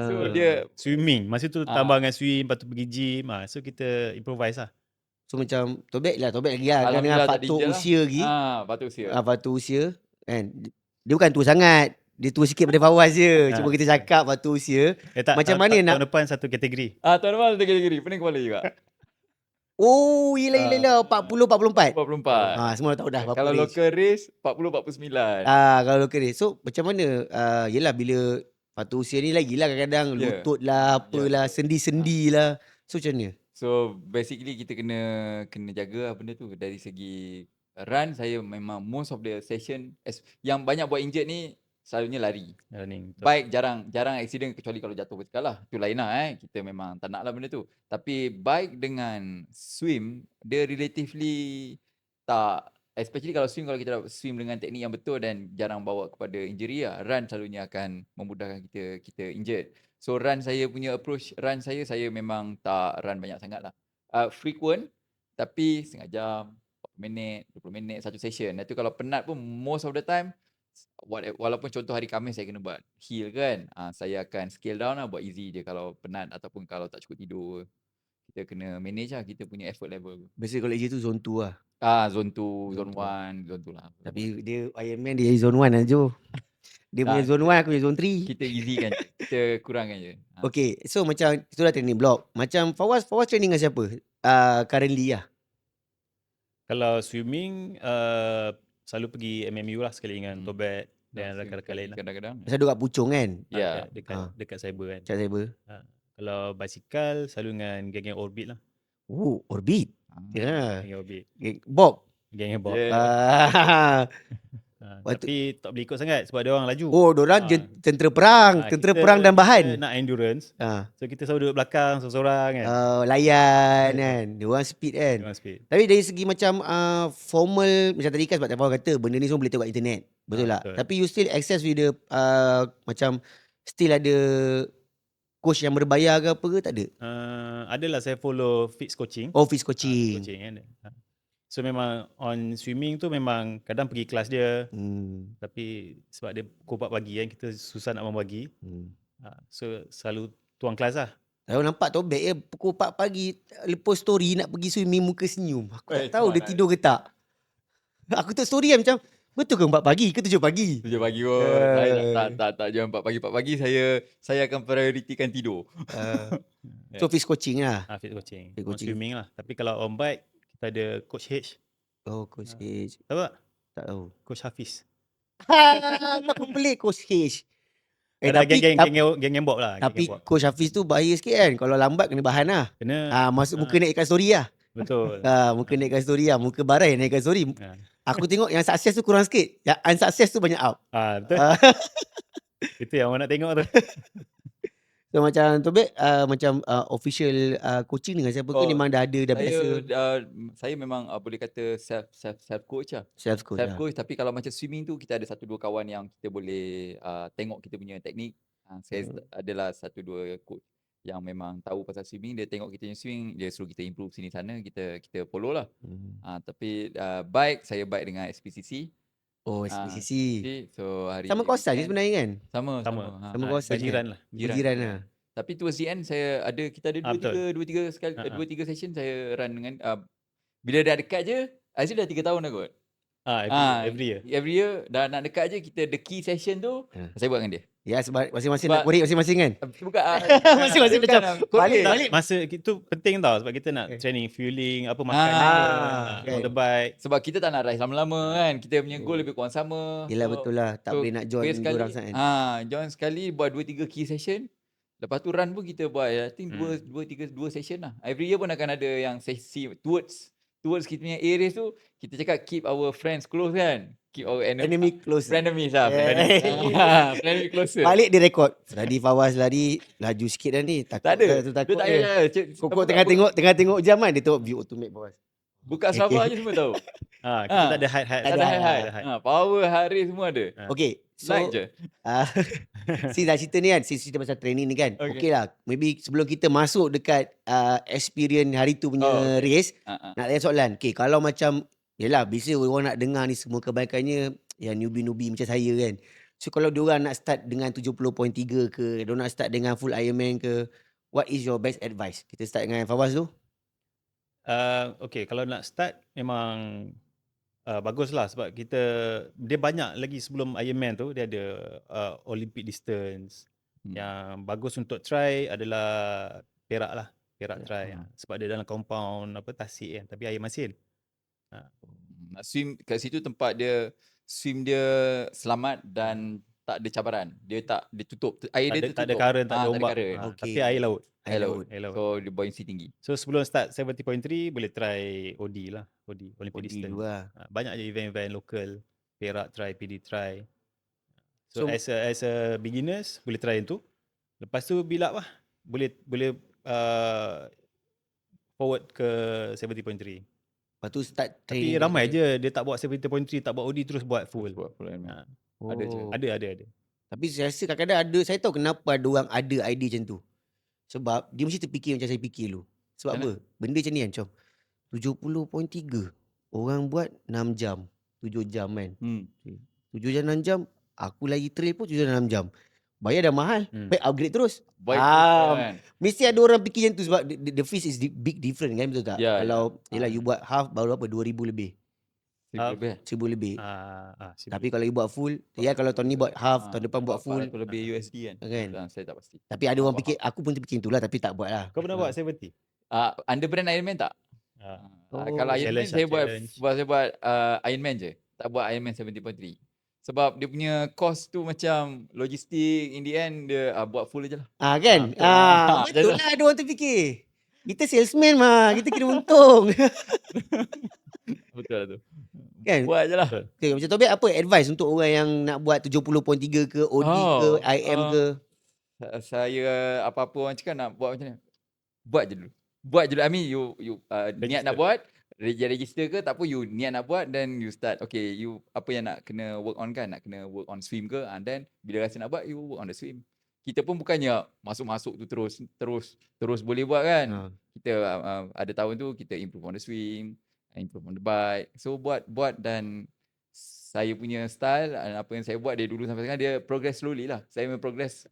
Speaker 2: So dia
Speaker 3: swimming. Masa tu tambah dengan swim, lepas tu pergi gym. So kita improvise lah.
Speaker 1: So macam tobek lagi lah. Dengan
Speaker 2: Alhamdulillah tak
Speaker 1: faktor
Speaker 2: danger
Speaker 1: usia lagi.
Speaker 2: Faktor usia.
Speaker 1: Faktor usia kan. Dia bukan tua sangat. Dia tua sikit pada Fawaz je. Cuma kita cakap faktor usia. Macam mana nak
Speaker 3: tahun depan satu kategori.
Speaker 2: Tahun depan satu kategori. Pening kepala juga.
Speaker 1: Oh, yelah 40 44.
Speaker 2: 44.
Speaker 1: Semua dah tahu dah.
Speaker 2: Kalau local race 40 49.
Speaker 1: Kalau local race. So macam mana? Yelah bila faktor usia ni lagilah kadang-kadang lutut lah, apalah, sendi-sendi lah. So macam mana?
Speaker 2: So basically kita kena jaga lah benda tu. Dari segi run, saya memang most of the session yang banyak buat injured ni selalunya lari.
Speaker 3: Running.
Speaker 2: Bike jarang accident kecuali kalau jatuh vertikal lah. Itu lain lah kita memang tak nak lah benda tu. Tapi bike dengan swim, dia relatively tak, especially kalau swim, kalau kita swim dengan teknik yang betul dan jarang bawa kepada injury lah. Run selalunya akan memudahkan kita injured. So run saya punya approach, saya memang tak run banyak sangat lah. Frequent, tapi setengah jam, 40 minit, 20 minit, satu session. Dan tu kalau penat pun most of the time, walaupun contoh hari Khamis saya kena buat hill kan, saya akan scale down lah, buat easy je kalau penat ataupun kalau tak cukup tidur. Kita kena manage lah kita punya effort level.
Speaker 1: Biasanya kalau AJ tu zone 2 lah.
Speaker 2: Zone 2, zone 1, zone 2 lah.
Speaker 1: Tapi dia Ironman dia zone 1 lah Jo. Dia punya zone 1, aku punya zone 3.
Speaker 2: Kita easy kan, kita kurangkan je.
Speaker 1: Okay, so macam itu dah training block. Macam Fawaz training dengan siapa? Currently lah.
Speaker 3: Kalau swimming, selalu pergi MMU lah sekali dengan Tobek dan rakan-rakan lain lah.
Speaker 2: Kadang-kadang.
Speaker 1: Pasal duduk kat Puchong kan?
Speaker 2: Ya.
Speaker 3: Dekat cyber kan.
Speaker 1: Cat cyber.
Speaker 3: Kalau basikal, selalu dengan geng-geng Orbit lah.
Speaker 1: Oh, Orbit. Ya.
Speaker 3: Geng Orbit.
Speaker 1: Bob.
Speaker 3: Geng Bob.
Speaker 1: Waktu-
Speaker 3: Tapi tak boleh ikut sangat sebab dia orang laju.
Speaker 1: Oh, diorang tentera perang. Tentera perang dan bahan.
Speaker 3: Kita nak endurance. So kita selalu duduk belakang seorang-seorang kan.
Speaker 1: Layan kan. Diorang speed kan.
Speaker 3: Dia orang speed.
Speaker 1: Tapi dari segi macam formal, macam tadi kan sebab Fawaz kata benda ni semua boleh tengok kat internet. Betul tak?
Speaker 3: Betul.
Speaker 1: Tapi you still access with the macam still ada coach yang berbayar ke apa ke, tak ada?
Speaker 3: Adalah saya follow Fitz Coaching.
Speaker 1: Oh, Fitz Coaching.
Speaker 3: Coaching kan. So memang on swimming tu memang kadang pergi kelas dia. Tapi sebab dia pukul 4 pagi kan, kita susah nak membagi. So selalu tuang kelas lah.
Speaker 1: Kalau nampak Tobek pukul 4 pagi lepas story nak pergi swimming muka senyum. Aku tak tahu dia tidur ke tak. Aku tengok story kan macam betul ke 4 pagi ke 7 pagi?
Speaker 2: 7 pagi pun. Saya tak jam 4 pagi. 4 pagi saya akan prioritikan tidur.
Speaker 1: So Fitz Coaching lah.
Speaker 3: Fitz Coaching.
Speaker 1: Fitz
Speaker 3: On
Speaker 1: coaching.
Speaker 3: swimming lah. Tapi kalau on bike, kita ada Coach H.
Speaker 1: Oh, Coach H.
Speaker 3: Tahu tak?
Speaker 1: Tak tahu.
Speaker 3: Coach Hafiz.
Speaker 1: Aku pelik Coach H.
Speaker 3: Ada geng-geng Bob lah.
Speaker 1: Tapi
Speaker 3: geng-geng Bob.
Speaker 1: Coach Hafiz tu bahaya sikit kan. Kalau lambat kena bahan lah.
Speaker 3: Kena.
Speaker 1: Masuk muka naikkan story lah.
Speaker 3: Betul.
Speaker 1: Muka naikkan story lah. Muka barai naikkan story. Aku tengok yang sukses tu kurang sikit. Yang unsuccess tu banyak up.
Speaker 3: Betul. Itu yang orang nak tengok tu.
Speaker 1: So macam Tobek macam official coaching dengan siapa ke memang dah ada dah biasa?
Speaker 2: Saya memang boleh kata self coach lah.
Speaker 1: Self coach.
Speaker 2: Self coach, tapi kalau macam swimming tu kita ada 1-2 kawan yang kita boleh tengok kita punya teknik. Saya adalah 1-2 coach yang memang tahu pasal swimming, dia tengok kita punya swimming, dia suruh kita improve sini sana, kita follow lah. Tapi bike, saya bike dengan SPCC.
Speaker 1: Oh, SPCC.
Speaker 2: So hari
Speaker 1: Sama kawasan je sebenarnya kan?
Speaker 2: Sama
Speaker 1: kawasan.
Speaker 3: Jiran lah.
Speaker 1: Jiran lah.
Speaker 2: Tapi towards the end kita ada 2-3 session saya run dengan bila dah dekat je, actually dah 3 tahun dah kot.
Speaker 3: Every year.
Speaker 2: Every year dah nak dekat je, kita the key session tu saya buat dengan dia.
Speaker 1: Ya, sebab masing-masing nak korek masing-masing kan?
Speaker 2: Bukan
Speaker 1: masing-masing macam balik.
Speaker 3: Masa itu penting tau sebab kita nak training fueling, apa makan, motorbike.
Speaker 2: Sebab kita tak nak race lama-lama kan. Kita punya goal lebih kurang sama.
Speaker 1: Yelah betul lah. Tak boleh nak join orang sangat.
Speaker 2: Join sekali buat 2-3 key session. Lepas tu run pun kita buat I think 2 session lah. Every year pun akan ada yang sesi towards kita punya areas tu, kita cakap keep our friends close kan. Keep our
Speaker 1: Enemy close.
Speaker 2: frenemies lah. Frenemy closer.
Speaker 1: Balik dia rekod. Tadi Fawaz lari laju sikit dah ni. Takut
Speaker 2: Tak ada.
Speaker 1: tu takut
Speaker 2: Dia tak
Speaker 1: dia.
Speaker 2: payah.
Speaker 1: Kokok tengah tengok jam kan dia tengok view automate Fawaz.
Speaker 2: Buka Strava je semua tahu.
Speaker 3: Kita tak ada hide.
Speaker 2: Tak ada high. Power, heart rate semua ada.
Speaker 1: Okay. So
Speaker 2: Like je.
Speaker 1: si dah cerita ni kan, si cerita pasal training ni kan. Okay lah. Maybe sebelum kita masuk dekat experience hari tu punya race, nak tanya soalan. Okay, kalau macam yelah, biasa orang nak dengar ni semua kebaikannya yang newbie-newbie macam saya kan. So kalau diorang nak start dengan 70.3 ke, diorang nak start dengan full Ironman ke, what is your best advice? Kita start dengan Fawaz tu.
Speaker 3: Okay, kalau nak start memang baguslah sebab dia banyak lagi sebelum Ironman tu dia ada Olympic distance. Yang bagus untuk try adalah Perak lah. Perak try. Sebab dia dalam compound tasik kan, tapi air masin.
Speaker 2: Nak swim kat situ tempat dia swim dia selamat dan tak ada cabaran. Dia tutup. Air dia tertutup.
Speaker 3: Tak ada current, tak ada ombak.
Speaker 1: Okay.
Speaker 3: Tapi air laut.
Speaker 2: Air laut. So dia buoyancy tinggi.
Speaker 3: So sebelum start 70.3 boleh try OD lah. OD Olympic distance. Banyak je event-event local. Perak try, PD try. So as a beginners boleh try yang tu. Lepas tu build up lah. Boleh forward ke 70.3.
Speaker 1: Lepas tu start
Speaker 3: training. Tapi ramai je dia tak buat 70.3, tak buat OD terus buat full.
Speaker 2: Ada je.
Speaker 3: Ada.
Speaker 1: Tapi saya rasa kadang-kadang ada, saya tahu kenapa ada orang ada idea macam tu. Sebab dia mesti terfikir macam saya fikir dulu. Sebab apa? Benda macam ni kan, macam 70.3 orang buat 6 jam, 7 jam kan. 7 jam 6 jam, aku lagi trail pun 7 jam 6 jam. Bayar dah mahal, baik upgrade terus. Mesti ada orang fikir macam tu sebab the fees is big different kan, betul tak? Kalau yelah you buat half baru apa 2,000 lebih. 1,000 lebih. Tapi kalau you buat full, ya kalau tahun ni buat half, tahun depan buat full.
Speaker 2: Lebih USD kan? Saya tak pasti.
Speaker 1: Tapi ada orang fikir, aku pun terfikir itulah tapi tak buat lah.
Speaker 3: Kau pernah buat 70?
Speaker 2: Under brand Ironman tak? Kalau Ironman saya buat Ironman je. Tak buat Ironman 70.3. Sebab dia punya cost tu macam logistik, in the end dia buat full je lah.
Speaker 1: Kan? Betul lah ada orang terfikir. Kita salesman mah, kita kena untung.
Speaker 2: Betul lah tu.
Speaker 1: Kan?
Speaker 2: Buat je lah.
Speaker 1: Okay, macam Tobek apa advice untuk orang yang nak buat 70.3 ke, OD ke, IM ke?
Speaker 2: Saya apa-apa orang cakap nak buat macam ni. Buat je dulu. I mean you niat nak buat, register ke tak apa, you niat nak buat then you start. Okay, you apa yang nak kena work on kan? Nak kena work on swim ke, and then bila rasa nak buat, you work on the swim. Kita pun bukannya masuk-masuk tu terus boleh buat kan. Kita ada tahun tu kita improve on the swim, improve on the bike. So buat dan saya punya style, apa yang saya buat dari dulu sampai sekarang, dia progress slowly lah. Saya memang progress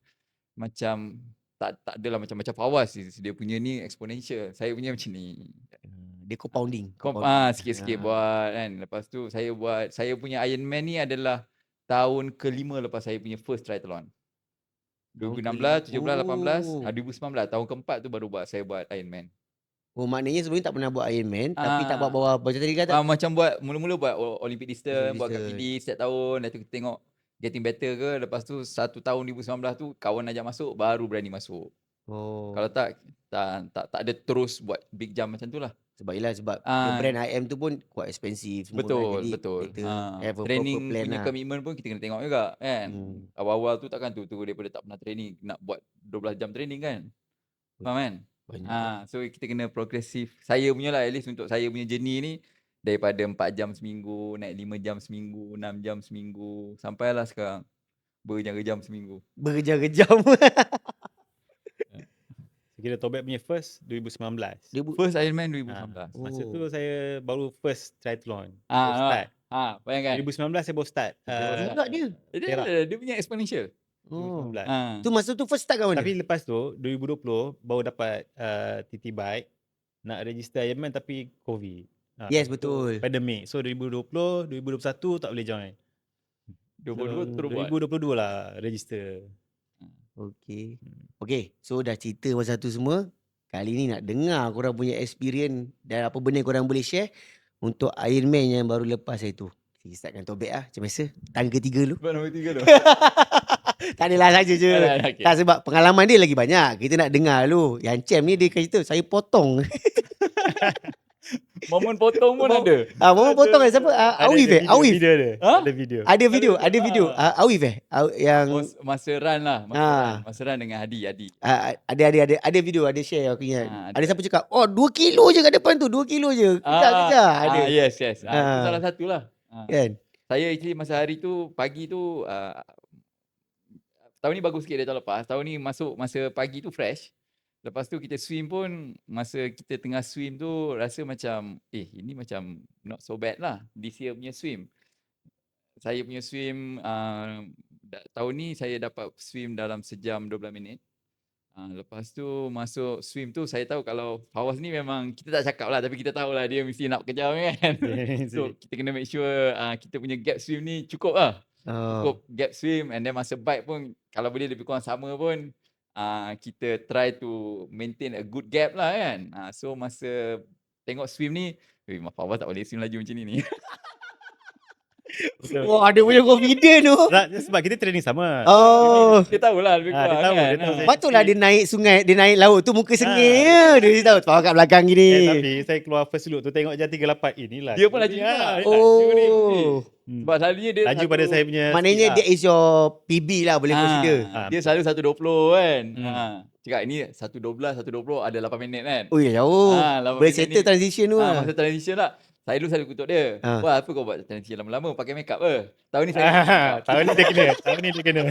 Speaker 2: macam tak adalah macam Fawaz, dia punya ni exponential. Saya punya macam ni.
Speaker 1: Dia compounding.
Speaker 2: Sikit-sikit buat kan. Lepas tu saya punya Ironman ni adalah tahun ke-5 lepas saya punya first triathlon. 2016, 17, 18, 2019 tahun keempat tu baru saya buat Ironman.
Speaker 1: Maknanya sebelum ni tak pernah buat Ironman, tapi tak buat bawah macam tadi kata.
Speaker 2: Macam buat mula-mula buat Olympic distance, buat kat PD setiap tahun, lepas tu kita tengok getting better ke. Lepas tu 1 tahun 2019 tu kawan ajak masuk, baru berani masuk. Kalau tak ada terus buat big jump macam tu lah.
Speaker 1: Sebab brand IM tu pun quite expensive semua.
Speaker 2: Betul. Training punya commitment pun kita kena tengok juga kan. Awal-awal tu takkan tu daripada tak pernah training nak buat 12 jam training kan. Faham kan? So kita kena progresif. Saya punya lah, at least untuk saya punya journey ni, daripada 4 jam seminggu, naik 5 jam seminggu, 6 jam seminggu, sampailah sekarang berjam-jam seminggu.
Speaker 1: Berjam-jam.
Speaker 3: Kira Tobek punya first 2019.
Speaker 2: First Ironman 2019.
Speaker 3: Masa tu saya baru first triathlon.
Speaker 2: Start. Bayangkan.
Speaker 3: 2019 saya baru start.
Speaker 1: Enggak
Speaker 2: Dia punya exponential.
Speaker 3: 2019.
Speaker 1: Tu masa tu first start kat mana?
Speaker 3: Tapi lepas tu 2020 baru dapat TT bike, nak register Ironman tapi COVID.
Speaker 1: Yes, betul.
Speaker 3: Pandemic. So 2020, 2021 tak boleh join. 2022 lah register.
Speaker 1: Okay, so dah cerita pasal tu semua. Kali ni nak dengar korang punya experience dan apa benda korang boleh share untuk Ironman yang baru lepas itu. Kita startkan Tobek lah, macam biasa. Tangga ketiga dulu.
Speaker 2: Nombor 3 dulu.
Speaker 1: Tak adalah saja je. Tak, sebab pengalaman dia lagi banyak. Kita nak dengar dulu. Yang Cem ni dia kata saya potong.
Speaker 2: Momen potong pun ada.
Speaker 1: Momen potong kan siapa? Awif eh? Awif.
Speaker 3: Video ada.
Speaker 2: Ha?
Speaker 3: Ada video.
Speaker 1: Ada video. Awif eh? Yang
Speaker 2: Masa run lah. Masa run dengan Hadi.
Speaker 1: ada video, ada share aku ingat.
Speaker 2: Ada.
Speaker 1: Ada siapa cakap, "Oh, 2 kilo je kat depan tu, 2 kilo je." Kejar. Ada.
Speaker 2: Yes. Itu salah satu lah.
Speaker 1: Kan?
Speaker 2: Saya actually masa hari tu, pagi tu, tahun ni bagus sikit dari tahun lepas. Tahun ni masuk masa pagi tu fresh. Lepas tu kita swim pun, masa kita tengah swim tu rasa macam, ini macam not so bad lah. This year punya swim. Saya punya swim, tahun ni saya dapat swim dalam sejam 12 minit. Lepas tu masuk swim tu, saya tahu kalau Fawaz ni memang, kita tak cakap lah, tapi kita tahu lah dia mesti nak kejam kan. So kita kena make sure kita punya gap swim ni cukup lah. Cukup gap swim, and then masa bike pun kalau boleh lebih kurang sama pun, kita try to maintain a good gap lah kan. So masa tengok swim ni, Fawaz tak boleh swim laju macam ni.
Speaker 1: Wah, dia punya confident tu.
Speaker 3: Sebab kita training sama.
Speaker 2: Dia tahulah lebih kurang
Speaker 3: dia tahu,
Speaker 2: kan.
Speaker 3: dia tahu.
Speaker 1: Patutlah dia naik sungai, dia naik laut tu muka sengih. Dia tahu tahu kat belakang gini.
Speaker 3: Tapi saya keluar first look tu tengok jam 38. Inilah.
Speaker 2: Dia pun laju juga. Sebab selalunya dia
Speaker 3: laju pada saya punya.
Speaker 1: Maknanya that is your PB lah, boleh consider.
Speaker 2: Dia selalu 1.20 kan. Cakap ini 1.12, 1.20 ada 8 minit kan.
Speaker 1: Oh ya, jauh. Boleh settle
Speaker 2: ni,
Speaker 1: transition tu lah.
Speaker 2: Masa transition lah. Saya dulu selalu kutuk dia. Wah, apa kau buat transition lama-lama pakai make up ke? Tahun ni saya
Speaker 3: tahun ni dia kena.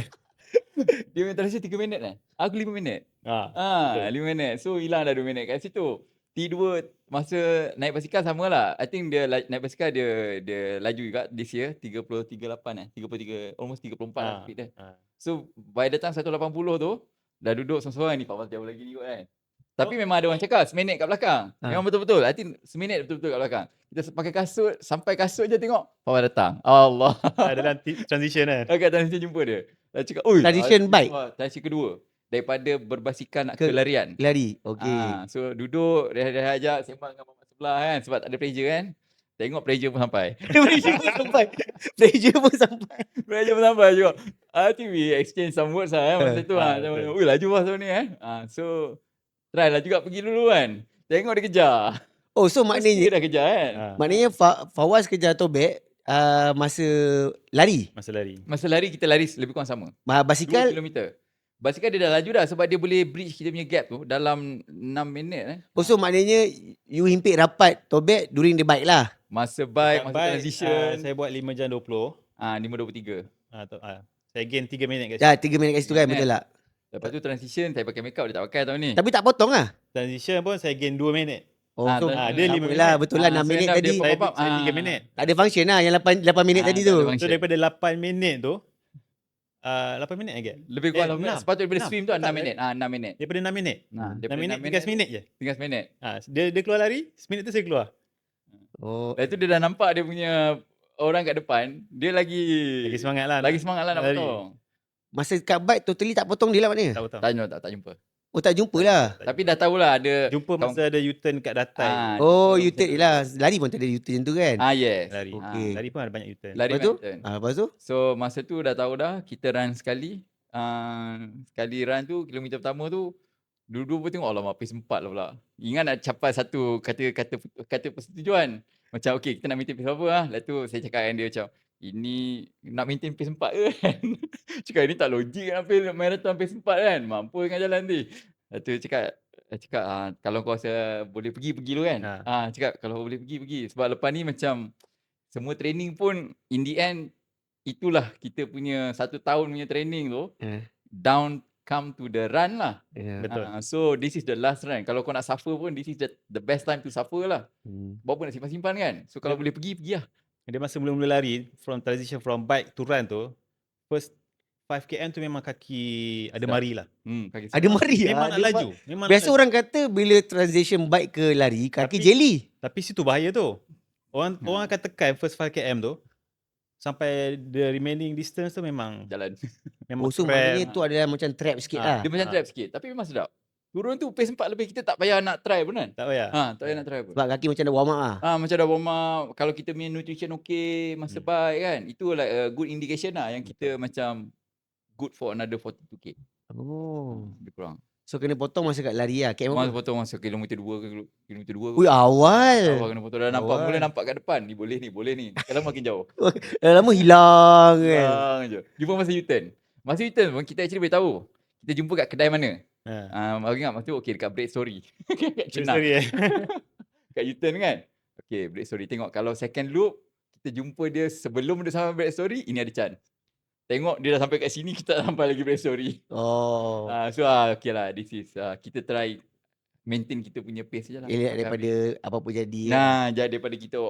Speaker 2: Dia punya transition 3 minit kan. Aku 5 minit. 5 minit. So hilang dah 2 minit kat situ. T2 masa naik basikal sama lah. I think dia naik basikal dia laju juga this year 33.8 33 almost 34 lah speed dia. So by the time 180 tu dah duduk seorang-seorang ni, Pak jauh lagi ni kot kan. Tapi memang ada orang cakap seminit kat belakang. Memang betul-betul. I think seminit betul-betul kat belakang. Kita pakai kasut, sampai kasut je tengok Fawaz datang. Allah.
Speaker 3: Dalam transition kan.
Speaker 2: Kat transition jumpa dia. Dah cakap, oi.
Speaker 1: Transition bike.
Speaker 2: Transition kedua. Daripada berbasikal nak ke larian.
Speaker 1: Lari. Okey.
Speaker 2: So duduk, rehat-rehat ajak, sembang dengan mamak sebelah kan. Sebab tak ada pressure kan. Tengok pressure pun sampai.
Speaker 1: Pressure pun sampai.
Speaker 2: Pressure pun sampai juga. I think we exchange some words lah masa tu. Ui, laju lah tahun ni So, try lah juga pergi dulu kan. Tengok dia kejar.
Speaker 1: Oh, so maknanya
Speaker 2: dia dah kejar kan.
Speaker 1: Maknanya Fawaz kejar Tobek masa lari.
Speaker 2: Masa lari kita lari lebih kurang sama.
Speaker 1: Basikal
Speaker 2: 2 km. Basikal dia dah laju dah sebab dia boleh bridge kita punya gap tu dalam 6 minit.
Speaker 1: Oh, so maknanya you himpit rapat Tobek during the bike lah.
Speaker 2: Masa bike, masa transition.
Speaker 3: Saya buat 5 jam 20.
Speaker 2: 5.23.
Speaker 3: Saya gain 3 minit kat situ.
Speaker 1: 3 minit kat situ kan, betul tak?
Speaker 2: Lepas tu transition saya pakai make up, dia tak pakai tahun ni.
Speaker 1: Tapi tak potong lah.
Speaker 3: Transition pun saya gain 2 minit.
Speaker 1: Oh, so
Speaker 3: dia 5 minit.
Speaker 1: lah, betul lah 6 minit tadi.
Speaker 3: Saya 3 minit.
Speaker 1: Tak ada function lah yang 8 minit tadi tu.
Speaker 3: So daripada 8 minit tu 8 minit lagi?
Speaker 2: Lebih kurang 8 minit. Sepatutnya daripada swim tu 6 minit. 6 minit.
Speaker 3: Daripada 6 minit? 6 minit, 13 minit je?
Speaker 2: 13 minit.
Speaker 3: Dia keluar lari, seminit tu saya keluar.
Speaker 2: Lepas tu dia dah nampak dia punya orang kat depan, dia lagi
Speaker 3: semangat lah.
Speaker 2: Lagi semangat lah nak potong.
Speaker 1: Masa kat bike totally tak potong dia lah maknanya?
Speaker 3: Tak potong.
Speaker 2: Tak jumpa.
Speaker 1: Oh, tak jumpa lah.
Speaker 2: Tapi dah tahulah ada.
Speaker 3: Jumpa masa ada U-turn kat datai.
Speaker 1: Oh, U-turn lah. Lari pun tak ada U-turn macam tu kan?
Speaker 2: Yes.
Speaker 3: Lari.
Speaker 1: Okay.
Speaker 3: Lari pun ada banyak U-turn.
Speaker 2: Lari
Speaker 1: Lepas tu?
Speaker 2: U-turn.
Speaker 1: Lepas tu?
Speaker 2: So masa tu dah tahu dah kita run sekali. Sekali run tu kilometer pertama tu dulu pun tengok alamak pace 4 lah pula. Ingat nak capai satu kata persetujuan. Macam okey kita nak maintain pace apa lah. Lepas tu saya cakap dengan dia macam ini nak maintain pace 4 ke kan. Cakap ini tak logik kan marathon pace 4 kan. Mampu dengan jalan ni. Lepas tu cakap kalau kau rasa boleh pergi dulu kan. Cakap kalau boleh pergi. Sebab lepas ni macam semua training pun in the end itulah kita punya 1 tahun punya training tu. Down come to the run lah.
Speaker 3: Betul.
Speaker 2: So this is the last run. Kalau kau nak suffer pun this is the best time to suffer lah. Bawa nak simpan-simpan kan. So kalau boleh pergi lah.
Speaker 3: Dia masa mula-mula lari transition from bike to run tu, first 5 km tu memang kaki ada mari lah.
Speaker 1: Ada mari
Speaker 3: memang nak laju.
Speaker 1: Biasa orang kata bila transition bike ke lari kaki jelly.
Speaker 3: Tapi situ bahaya tu. Orang akan tekan first 5 km tu sampai the remaining distance tu memang
Speaker 2: jalan.
Speaker 1: Memang so maknanya tu adalah macam trap sikit lah.
Speaker 2: Dia macam trap sikit tapi memang sedap. Turun tu pace 4 lebih kita tak payah nak try pun kan.
Speaker 3: Tak payah.
Speaker 2: Tak payah nak try pun.
Speaker 1: Sebab kaki macam dah warm up lah.
Speaker 2: Macam dah warm up. Kalau kita punya nutrition okey masa bike kan. Itu like a good indication lah yang kita macam good for another 42k.
Speaker 1: Oh.
Speaker 2: Lebih kurang.
Speaker 1: So kena potong masa kat lari lah. KM
Speaker 2: Masa
Speaker 1: apa?
Speaker 2: potong masa kilometer 2 ke kilometer 2
Speaker 1: Ui, awal.
Speaker 2: Awal kena potong. Dah nampak, mula
Speaker 1: Awal.
Speaker 2: nampak kat depan. Ni boleh ni. Sekarang makin jauh.
Speaker 1: Dah lama hilang kan.
Speaker 2: Hilang je. Jumpa masa U-turn. Masa U-turn pun kita actually boleh tahu. Kita jumpa kat kedai mana. Aku ingat masa tu okay dekat Break Story. Kat Cina. Kat U-turn kan. Okay, Break Story. Tengok kalau second loop, kita jumpa dia sebelum dia sampai Break Story, ini ada chance. Tengok dia dah sampai kat sini, kita tak sampai lagi Break Story.
Speaker 1: Oh.
Speaker 2: So okay lah, this is kita try maintain kita punya pace je lah.
Speaker 1: Elak daripada apa-apa jadi.
Speaker 2: Nah, jadi daripada kita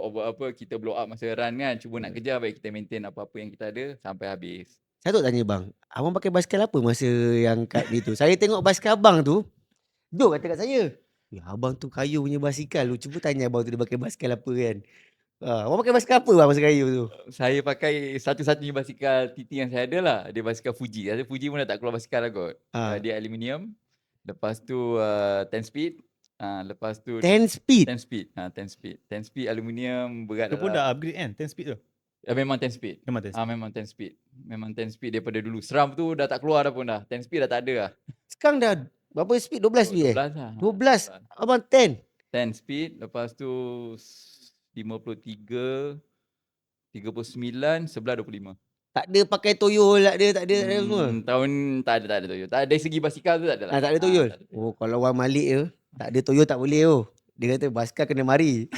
Speaker 2: kita blow up masa run kan. Cuba nak kejar, baik kita maintain apa-apa yang kita ada sampai habis.
Speaker 1: Saya tu tanya bang, abang pakai basikal apa masa yang kat ni tu? Saya tengok basikal abang tu, Jom kata kat saya, abang tu kayu punya basikal tu. Cuba tanya abang tu dia pakai basikal apa kan. Abang pakai basikal apa bang masa kayu tu?
Speaker 2: Saya pakai satu-satunya basikal TT yang saya ada lah. Dia basikal Fuji. Fuji pun dah tak keluar basikal lah kot. Dia aluminium. Lepas tu 10 speed. Lepas tu
Speaker 1: 10 speed?
Speaker 2: 10 speed. 10 speed. 10 speed aluminium berat.
Speaker 3: Itu pun dah upgrade kan 10 speed tu?
Speaker 2: Memang 10 speed.
Speaker 3: Memang 10 speed.
Speaker 2: Memang 10 speed. Memang 10 speed daripada dulu. SRAM tu dah tak keluar dah pun dah. 10 speed dah tak ada lah.
Speaker 1: Sekarang dah berapa speed? 12 speed
Speaker 2: 12 lah.
Speaker 1: 12? Abang 10?
Speaker 2: 10 speed. Lepas tu 53, 39, 11, 25.
Speaker 1: Tak ada pakai toyol tak ada semua?
Speaker 2: Tahun tak ada toyol. Tak ada segi basikal tu tak ada lah.
Speaker 1: Tak ada toyol? Oh, kalau orang Malik tu, tak ada toyol tak boleh tu. Dia kata basikal kena mari.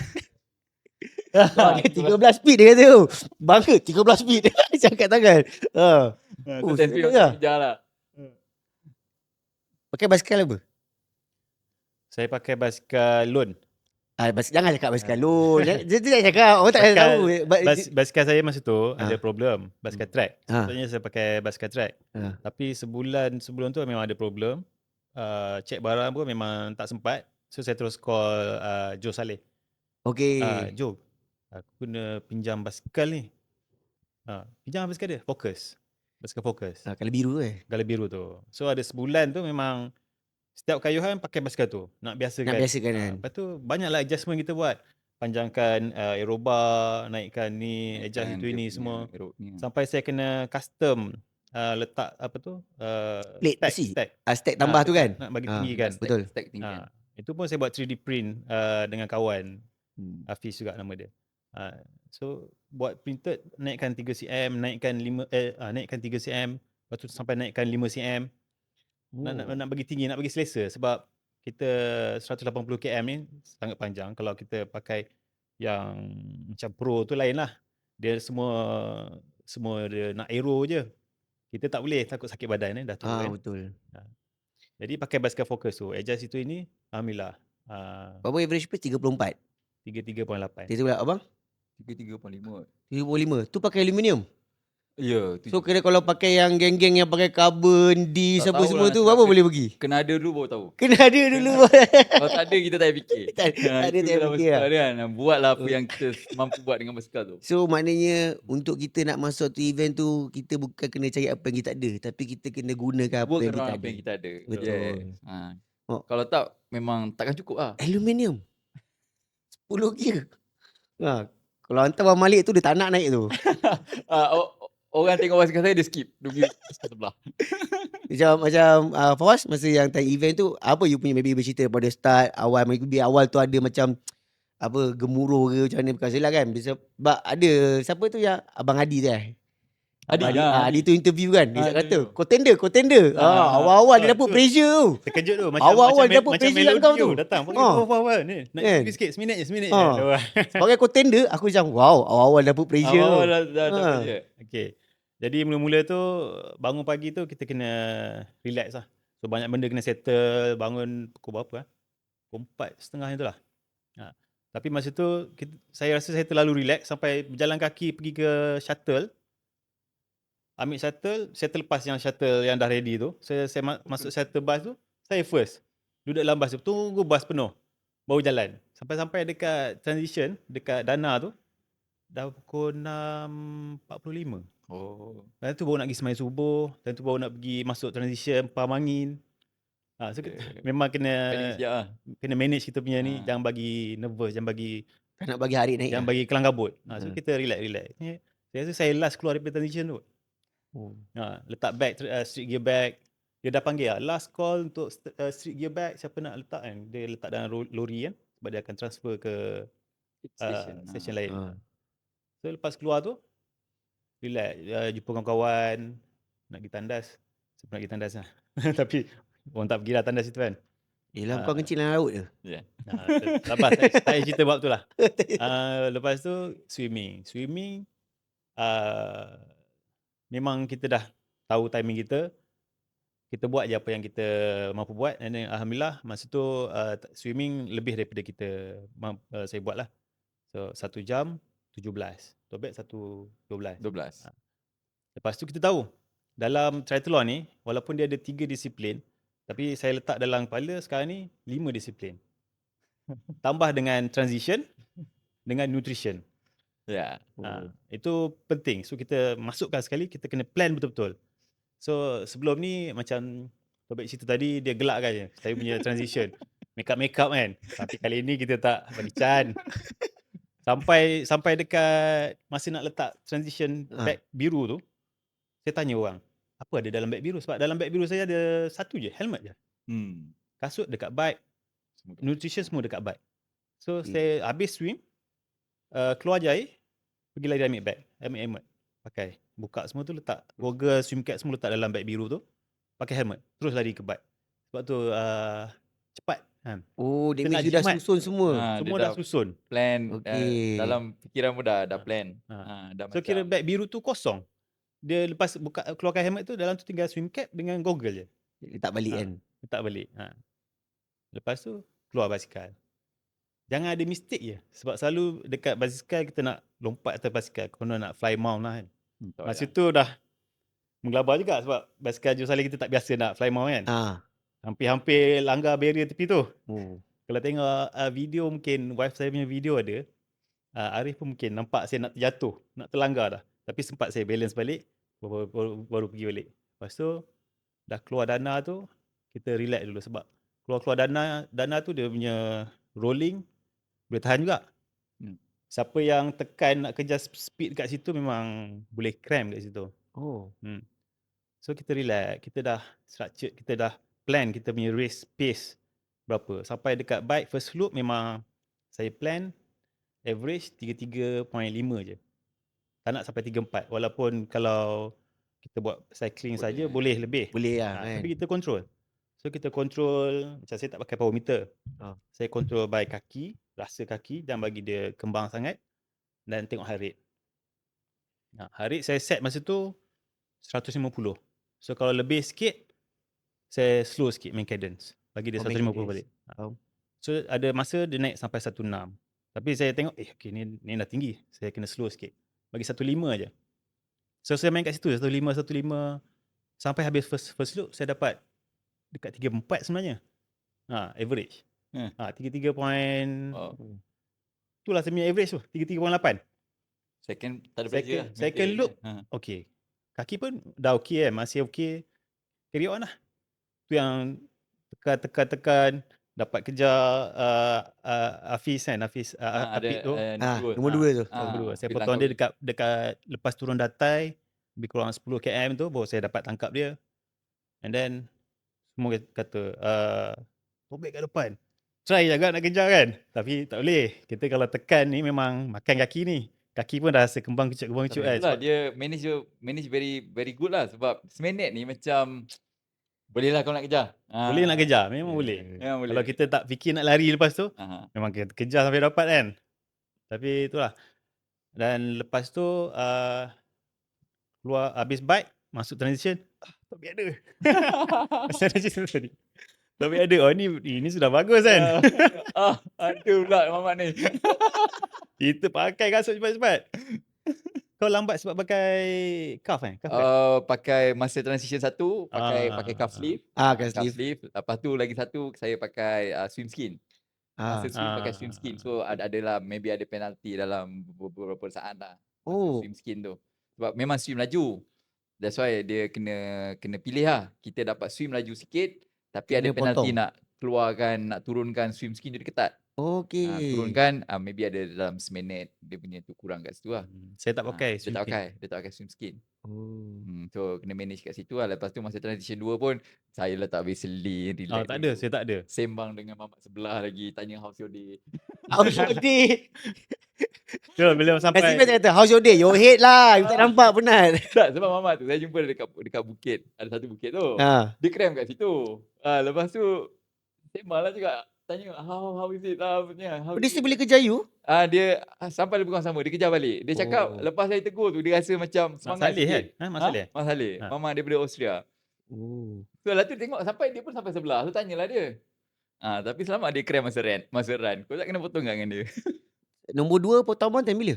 Speaker 1: Dia 13 speed dia kata tu. Bangga 13 speed. Cakap tangan.
Speaker 2: Oh, 10 speed kejar lah.
Speaker 1: Pakai basikal apa?
Speaker 3: Saya pakai basikal loan.
Speaker 1: Jangan cakap basikal loan. Jangan cakap. Orang tak tahu.
Speaker 3: Basikal saya masa tu ada problem. Basikal track. Sebenarnya saya pakai basikal track. Tapi sebelum tu memang ada problem. Cek barang pun memang tak sempat. So saya terus call Joe Saleh.
Speaker 1: Okay.
Speaker 3: Joe, aku kena pinjam basikal ni. Pinjam basikal dia? Focus. Basikal Focus.
Speaker 1: Kala biru
Speaker 3: Kala biru tu. So ada sebulan tu memang setiap kayuhan pakai basikal tu. Nak biasakan kan. Lepas tu banyaklah adjustment kita buat. Panjangkan aerobar, naikkan ni, adjust itu ini semua. Sampai saya kena custom letak apa tu?
Speaker 1: Stack tambah tu kan?
Speaker 3: Nak bagi tinggi kan.
Speaker 1: Betul.
Speaker 2: Stack tinggi.
Speaker 3: Itu pun saya buat 3D print dengan kawan. Hafiz juga nama dia. So buat printed, naikkan 3 cm, naikkan 3 cm, lepas tu sampai naikkan 5 cm. Nak bagi tinggi, nak bagi selesa sebab kita 180 km ni sangat panjang. Kalau kita pakai yang macam pro tu lain lah. Dia semua dia nak aero je. Kita tak boleh, takut sakit badan dah tu kan.
Speaker 1: Betul.
Speaker 3: Jadi pakai basikal Focus tu, adjust itu ini, alhamdulillah.
Speaker 1: Berapa average pace? 34?
Speaker 3: 33.8.
Speaker 1: Itu berapa abang?
Speaker 2: 33.5.
Speaker 1: 35. Tu pakai aluminium?
Speaker 2: Ya.
Speaker 1: So kira kalau pakai yang geng-geng yang pakai carbon, disc apa semua tu, berapa boleh pergi?
Speaker 2: Kena ada dulu baru tahu.
Speaker 1: Kena ada dulu.
Speaker 2: Kalau tak ada kita tak payah fikir.
Speaker 1: Tak ada tak payah fikir lah.
Speaker 2: Kan? Buatlah apa yang kita mampu buat dengan basikal tu.
Speaker 1: So maknanya untuk kita nak masuk tu event tu, kita bukan kena cari apa yang kita ada, tapi kita kena gunakan apa yang kita ada. Betul.
Speaker 2: Kalau tak memang takkan cukup lah.
Speaker 1: Aluminium 10 gear. Kalau hantar Abang Malik tu dia tak nak naik tu.
Speaker 2: Orang tengok basikal saya dia skip. Dia pergi sebelah.
Speaker 1: Macam Fawaz masa yang time event tu, apa you punya maybe bercerita daripada start awal, maybe awal tu ada macam apa gemuruh ke macam mana, bukan salah kan? Sebab ada siapa tu yang Abang Adi tu Adi tu interview kan. Dia kata contender. Awal-awal dia dapat pressure tu.
Speaker 3: Terkejut tu
Speaker 1: awal-awal dia dapat pressure kat kau tu.
Speaker 3: Datang panggil ni. Nak sikit seminit je.
Speaker 1: Sebagai contender aku macam wow, awal-awal dapat pressure.
Speaker 2: Awal dah pressure.
Speaker 3: Okey. Jadi mula-mula tu bangun pagi tu kita kena relax lah. So banyak benda kena settle, bangun pukul berapa Pukul 4:30 tu lah. Tapi masa tu saya rasa saya terlalu relax sampai berjalan kaki pergi ke shuttle. Ambil shuttle, saya terlepas yang shuttle yang dah ready tu. Saya masuk shuttle bus tu, saya first. Duduk dalam bus tu, tunggu bus penuh. Baru jalan. Sampai dekat transition, dekat Dana tu, dah pukul 6.45. Dan tu baru nak pergi sembahyang subuh, dan tu baru nak pergi masuk transition, pam angin. So memang kena manage kita punya ni, jangan bagi nervous, jangan bagi
Speaker 1: tak nak bagi hari naik.
Speaker 3: Jangan bagi kelang kabut. So kita relax. Saya rasa saya last keluar daripada transition tu. Letak bag, street gear bag. Dia dah panggil lah, last call untuk street gear bag, siapa nak letak kan. Dia letak dalam lori kan. Sebab dia akan transfer ke station lain. So lepas keluar tu, relax, jumpa kawan-kawan, nak pergi tandas. Siapa nak pergi tandas lah. Tapi orang tak pergi lah tandas itu kan.
Speaker 1: Yelah kau kencing dalam laut je.
Speaker 2: Yeah.
Speaker 3: Sabar, tak payah cerita bab tu lah. Lepas tu swimming. Swimming, memang kita dah tahu timing kita. Kita buat je apa yang kita mampu buat. And then alhamdulillah masa tu swimming lebih daripada saya buat lah. So 1 jam 17. Tobek 1:12.
Speaker 2: 12.
Speaker 3: Lepas tu kita tahu dalam triathlon ni walaupun dia ada 3 disiplin, tapi saya letak dalam kepala sekarang ni 5 disiplin. Tambah dengan transition dengan nutrition.
Speaker 2: Ya.
Speaker 3: Itu penting. So kita masukkan sekali, kita kena plan betul-betul. So sebelum ni macam Tobek cerita tadi, dia gelak kan je saya punya transition. Makeup kan. Tapi kali ni kita tak bagi Chan. Sampai dekat masa nak letak transition bag biru tu, saya tanya orang, apa ada dalam bag biru? Sebab dalam bag biru saya ada satu je, helmet je. Kasut dekat bike, nutrition semua dekat bike. So saya habis swim, keluar je air, pergi lari ambil bag, ambil helmet, pakai. Buka semua tu, letak goggle, swim cap semua letak dalam bag biru tu, pakai helmet, terus lari ke bike. Sebab tu cepat.
Speaker 1: Oh, dia
Speaker 3: nak
Speaker 1: mesti dah
Speaker 3: jimat.
Speaker 1: susun semua.
Speaker 3: Semua dah susun.
Speaker 2: Plan.
Speaker 1: Okey.
Speaker 2: Dalam fikiran pun dah plan. Dah
Speaker 3: So kira bag biru tu kosong. Dia lepas keluarkan helmet tu, dalam tu tinggal swim cap dengan goggle je.
Speaker 1: Letak balik kan.
Speaker 3: Letak balik. Lepas tu keluar basikal. Jangan ada mistake je. Sebab selalu dekat basikal kita nak lompat atas basikal. Konon nak fly mount lah kan. Masa tu dah menggelabar juga sebab basikal Joe Saleh kita tak biasa nak fly mount kan. Hampir-hampir langgar barrier tepi tu. Kalau tengok video, mungkin wife saya punya video ada, Arif pun mungkin nampak saya nak terjatuh, nak terlanggar dah. Tapi sempat saya balance balik, baru pergi balik. Lepas tu dah keluar dana tu, kita relax dulu sebab keluar dana tu dia punya rolling boleh tahan juga. Siapa yang tekan nak kejar speed kat situ memang boleh cramp kat situ. So kita relax, kita dah structure, kita dah plan kita punya race pace berapa. Sampai dekat bike first loop memang saya plan average 33.5 je. Tak nak sampai 34. Walaupun kalau kita buat cycling saja boleh lebih.
Speaker 1: Boleh lah kan.
Speaker 3: Tapi kita control. So kita control, macam saya tak pakai power meter. Saya control by kaki, rasa kaki, jangan bagi dia kembang sangat. Dan tengok heart rate. Heart rate saya set masa tu 150. So kalau lebih sikit, saya slow sikit main cadence. Bagi dia 150 balik. So ada masa dia naik sampai 16. Tapi saya tengok, okay, ni dah tinggi. Saya kena slow sikit. Bagi 15 je. So saya main kat situ, 15. Sampai habis first loop, saya dapat dekat 34 sebenarnya. Average. 33 point. Itulah saya punya average tu, 33.8.
Speaker 2: Second tak ada beza.
Speaker 3: Second loop, okay. Kaki pun dah okay masih okay. Carry on lah. Tu yang tekan, dapat kejar Hafiz kan, Apit tu.
Speaker 1: Nombor 2 tu.
Speaker 3: Nombor 2. Saya potong dia dekat lepas turun datai, lebih kurang 10 km tu, baru saya dapat tangkap dia. And then semua kata Tobek kat depan. Try agak nak kejar kan. Tapi tak boleh. Kita kalau tekan ni memang makan kaki ni. Kaki pun dah rasa kembang kecut kan.
Speaker 2: Sebab dia manage very good lah. Sebab seminit ni macam boleh lah kau nak kejar.
Speaker 3: Boleh nak kejar. Memang boleh. Kalau kita tak fikir nak lari lepas tu, memang kita kejar sampai dapat kan. Tapi itulah. Dan lepas tu keluar habis bike, masuk transition. Tobek ada. Macam transition tadi. Tobek ada. Oh ini sudah bagus kan.
Speaker 2: Ada pula Mamat ni.
Speaker 3: Kita pakai kasut cepat-cepat. Kau lambat sebab pakai cuff kan?
Speaker 2: Pakai masa transition 1 pakai cuff sleeve.
Speaker 1: Cuff sleeve.
Speaker 2: Lepas tu lagi satu saya pakai swim skin. Masa swim pakai swim skin. So adalah maybe ada penalty dalam beberapa saat lah. Swim skin tu. Sebab memang swim laju. That's why dia kena pilih lah. Kita dapat swim laju sikit tapi ada penalty nak keluarkan, nak turunkan swim skin dia ketat.
Speaker 1: Okey.
Speaker 2: Turunkan maybe ada dalam seminit dia punya tu kurang kat situ lah.
Speaker 3: Saya tak pakai
Speaker 2: Dia
Speaker 3: swim
Speaker 2: tak
Speaker 3: skin.
Speaker 2: pakai, dia tak pakai swim skin.
Speaker 1: Oh.
Speaker 2: So kena manage kat situ lah. Lepas tu masa transition 2 pun saya letak Vaseline, relax
Speaker 3: Tak ada,
Speaker 2: dulu.
Speaker 3: saya tak ada.
Speaker 2: Sembang dengan mamat sebelah lagi, tanya how's your day.
Speaker 1: How's your day?
Speaker 3: Betul, bila
Speaker 1: Nasib
Speaker 3: sampai
Speaker 1: dia kata, how's your day? Your head lah. You tak nampak penat.
Speaker 2: Tak, sebab mamat tu saya jumpa dia dekat bukit. Ada satu bukit tu.
Speaker 1: Ha.
Speaker 2: Dia cramp kat situ. Lepas tu sembang lah juga. Tanya how is it lah. How
Speaker 1: Dia
Speaker 2: is
Speaker 1: still
Speaker 2: it?
Speaker 1: boleh kejar you?
Speaker 2: Dia sampai lebih kurang sama. Dia kejar balik. Dia cakap
Speaker 1: Oh.
Speaker 2: lepas saya tegur tu dia rasa macam
Speaker 3: Mak
Speaker 2: semangat
Speaker 3: Saleh
Speaker 2: sikit.
Speaker 3: kan? Mak Saleh?
Speaker 2: Mak Saleh.
Speaker 3: Ha.
Speaker 2: Mama daripada Austria.
Speaker 1: Oh.
Speaker 2: So lah tu tengok sampai dia pun sampai sebelah. Tu tanyalah dia. Tapi selamat dia cramp masa run. Kau tak kena potong tak dengan dia?
Speaker 1: Nombor 2 pertama time bila?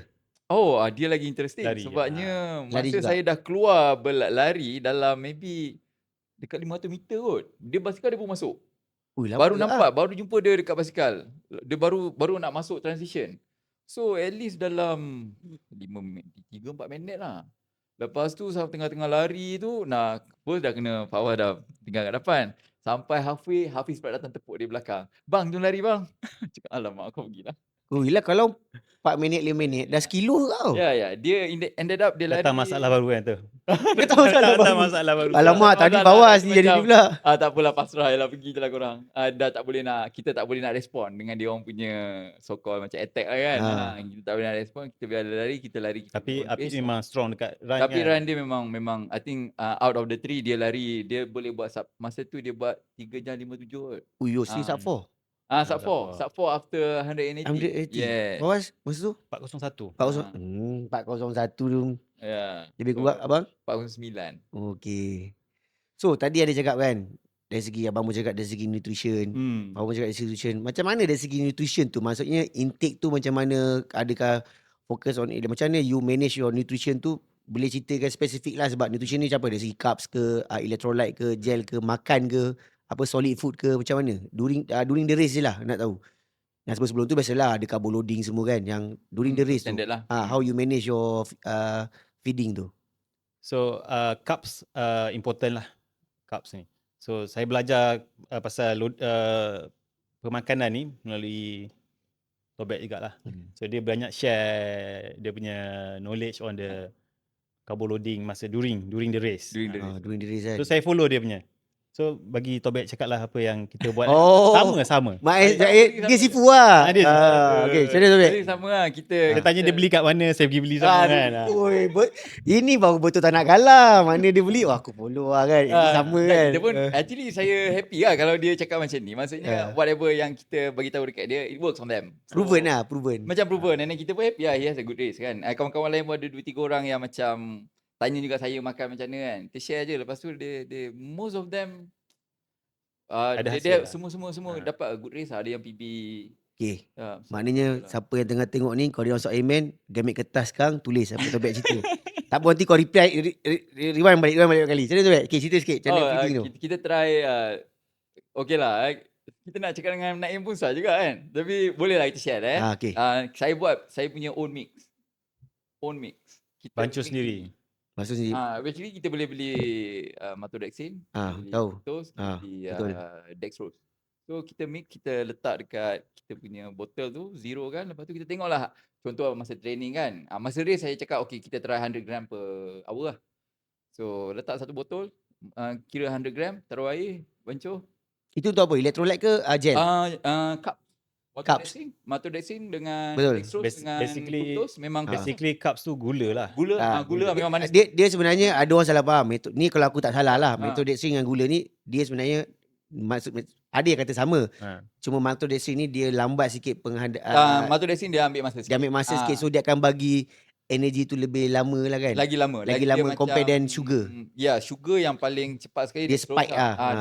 Speaker 2: Dia lagi interesting.
Speaker 3: Lari.
Speaker 2: Sebabnya
Speaker 1: Lari
Speaker 2: masa
Speaker 1: juga.
Speaker 2: saya dah keluar lari dalam maybe dekat 500 meter kot. Dia basikal dia pun masuk.
Speaker 1: Ui, lama
Speaker 2: Baru
Speaker 1: juga
Speaker 2: nampak, baru jumpa dia dekat basikal. Dia baru nak masuk transition. So at least dalam 3-4 minit lah. Lepas tu sampai tengah-tengah lari tu, dah kena Fawaz dah tinggal kat depan. Sampai halfway, Hafiz pula datang tepuk dia belakang. Bang, jom lari bang. Cakap, alamak kau pergilah.
Speaker 1: Oh, yelah kalau 4 minit, 5 minit, dah sekilo kau.
Speaker 2: Ya. Dia ended up dia lari.
Speaker 3: datang masalah baru kan tu.
Speaker 1: Dia tahu masalah
Speaker 3: Datang
Speaker 1: baru.
Speaker 3: masalah baru.
Speaker 1: Alamak, tadi
Speaker 2: Tak,
Speaker 1: Fawaz
Speaker 2: tak,
Speaker 1: ni jadi
Speaker 2: macam,
Speaker 1: ni pula.
Speaker 2: Tak apalah, pasrah je lah, pergi je lah korang. Dah tak boleh kita tak boleh nak respon dengan dia orang punya so-called macam attack lah kan. Kita tak boleh nak respon, kita biar dia lari, kita lari. Kita
Speaker 3: Tapi
Speaker 2: on
Speaker 3: Apis
Speaker 2: pace.
Speaker 3: memang strong dekat run
Speaker 2: Tapi
Speaker 3: kan.
Speaker 2: run dia memang I think out of the 3 dia lari, dia boleh buat masa tu dia buat 3 jam 57 kot.
Speaker 1: Oh, yo, still sub 4.
Speaker 2: Sub 4 after 180.
Speaker 1: 180.
Speaker 2: Yes.
Speaker 1: Fawaz, masa tu?
Speaker 3: 401.
Speaker 1: 401 tu.
Speaker 2: Ya.
Speaker 1: Lebih kurang, abang?
Speaker 2: 409.
Speaker 1: Okey. So, tadi ada cakap kan, dari segi abang pun cakap dari segi nutrition. Abang pun cakap dari segi nutrition. Macam mana dari segi nutrition tu? Maksudnya intake tu macam mana? Adakah fokus on macam mana you manage your nutrition tu? Boleh ceritakan spesifik lah sebab nutrition ni macam apa? Dari segi carbs ke, electrolyte ke, gel ke, makan ke, apa solid food ke, macam mana? During the race je lah nak tahu. Yang sebelum tu biasalah ada carbo loading semua kan. Yang during the race tu,
Speaker 2: Standard lah.
Speaker 1: how you manage your feeding tu?
Speaker 3: So carbs important lah, carbs ni. So saya belajar pasal pemakanan ni melalui Tobek jugalah. So dia banyak share dia punya knowledge on the carbo loading masa during the race.
Speaker 1: During the race kan.
Speaker 3: So saya follow dia punya. So bagi Tobek cakap lah apa yang kita buat.
Speaker 1: Oh.
Speaker 3: Sama.
Speaker 1: Dia sifu lah.
Speaker 3: Dia sifu.
Speaker 1: Okay, macam mana tu, Bek?
Speaker 2: Jadi sama lah kita.
Speaker 3: Dia tanya dia beli kat mana, saya pergi beli sama kan.
Speaker 1: Oi, ini baru betul tak nak kalah. Mana dia beli, wah aku follow lah kan. Sama kan.
Speaker 2: Kita pun actually saya happy lah kalau dia cakap macam ni. Maksudnya whatever yang kita bagi tahu dekat dia, it works on them. So,
Speaker 1: proven.
Speaker 2: Macam proven. Dan kita pun happy lah, he has a good race kan. Kawan-kawan lain pun ada 2-3 orang yang macam tanya juga saya makan macam mana kan. Kita share je. Lepas tu dia most of them dia semua dapat a good race lah. Ada yang PB.
Speaker 1: Okay. Maknanya siapa yang tengah tengok ni, kau dia masuk Amen, gamit kertas sekarang, tulis apa Tobek cerita. Tak apa, nanti kau reply, rewind balik kali. Macam mana tu, Bek? Okay, cerita sikit. Macam mana feeding tu?
Speaker 2: Kita try, okay lah. Kita nak cakap dengan Naim pun susah juga kan. Tapi boleh lah kita share
Speaker 1: Okay.
Speaker 2: Saya punya own mix. Kita
Speaker 3: Bancu sendiri.
Speaker 1: Maksud sendiri.
Speaker 2: Actually kita boleh beli Matodexin, beli
Speaker 1: tahu.
Speaker 2: fructose, beli
Speaker 1: betul.
Speaker 2: dextrose. So kita mix, kita letak dekat kita punya botol tu, zero kan. Lepas tu kita tengoklah. Contoh masa training kan. Masa race saya cakap okay kita try 100 gram per hour lah. So letak satu botol, kira 100 gram, taruh air, bancuh.
Speaker 1: Itu untuk apa? Electrolyte ke gel?
Speaker 2: Cup.
Speaker 1: Carbs.
Speaker 2: Matodexin dengan
Speaker 1: Betul.
Speaker 2: dextrose dengan fructose memang
Speaker 3: basically carbs tu gula lah.
Speaker 2: Gula memang manis.
Speaker 1: Dia sebenarnya ada orang salah faham. Ni kalau aku tak salah lah. Matodextrin dengan gula ni dia sebenarnya ada yang kata sama. Cuma matodextrin ni dia lambat sikit
Speaker 2: Matodexin dia ambil masa sikit.
Speaker 1: Dia ambil masa sikit, so dia akan bagi energi tu lebih lama lah kan.
Speaker 2: Lagi lama
Speaker 1: compare dengan sugar.
Speaker 2: Ya, sugar yang paling cepat sekali
Speaker 1: dia spike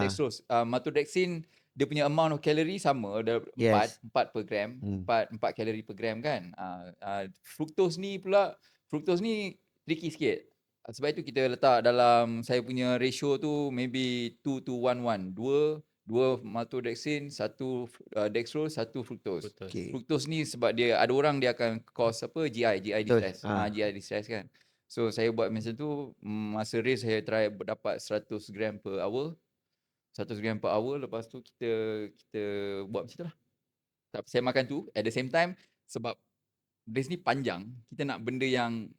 Speaker 2: dextrose. Matodexin dia punya amount of calorie sama, ada 4 per gram, 4 kalori per gram kan. Fructose ni tricky sikit. Sebab itu kita letak dalam saya punya ratio tu maybe 2-1-1. 2 matodexin, 1 dextrose, 1 fructose.
Speaker 1: Okay.
Speaker 2: Fructose ni sebab dia ada orang dia akan cause GI distress. GI distress kan. So saya buat macam tu, masa race saya try dapat 100 gram per hour. 100 gram per hour, lepas tu kita buat macam tu lah. Tapi saya makan tu at the same time sebab race ni panjang, kita nak benda yang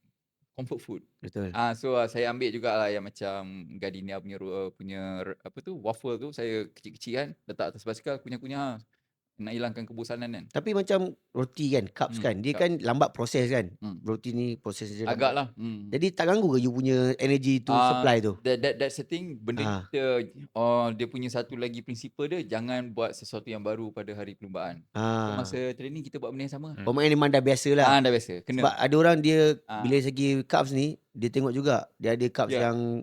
Speaker 2: comfort food.
Speaker 1: Betul.
Speaker 2: So saya ambil jugalah yang macam Gardenia punya apa tu waffle tu, saya kecil-kecil kan, letak atas basikal, kunyah-kunyah. Nak hilangkan kebosanan kan.
Speaker 1: Tapi macam roti kan, carbs kan, dia
Speaker 2: Cup.
Speaker 1: kan lambat proses kan.
Speaker 2: Hmm.
Speaker 1: Roti ni proses dia
Speaker 2: Agak
Speaker 1: lambat.
Speaker 2: lah.
Speaker 1: Jadi tak ganggu ke you punya energy tu supply tu?
Speaker 2: That's the thing. Benda ni kita, dia punya satu lagi prinsipal dia, jangan buat sesuatu yang baru pada hari perlumbaan. So, masa training kita buat benda yang sama.
Speaker 1: Oh, maknanya memang dah biasa lah.
Speaker 2: Dah biasa. Kena.
Speaker 1: Sebab ada orang dia bila segi carbs ni, dia tengok juga dia ada carbs yang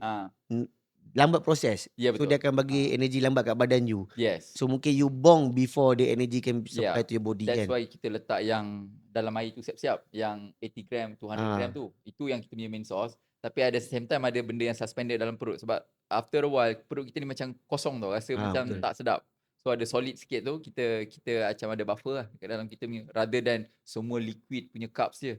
Speaker 1: lambat proses.
Speaker 2: Ya,
Speaker 1: So
Speaker 2: betul.
Speaker 1: dia akan bagi energy lambat kat badan you.
Speaker 2: Yes.
Speaker 1: So mungkin you bong before the energy can supply to your body
Speaker 2: That's
Speaker 1: kan.
Speaker 2: why kita letak yang dalam air tu siap-siap, yang 80 gram, 200 gram tu. Itu yang kita punya main source. Tapi at the same time ada benda yang suspended dalam perut. Sebab after a while, perut kita ni macam kosong tau. Rasa macam
Speaker 1: betul.
Speaker 2: tak sedap. So ada solid sikit tu, kita macam ada buffer lah kat dalam kita punya. Rather than semua liquid punya carbs je.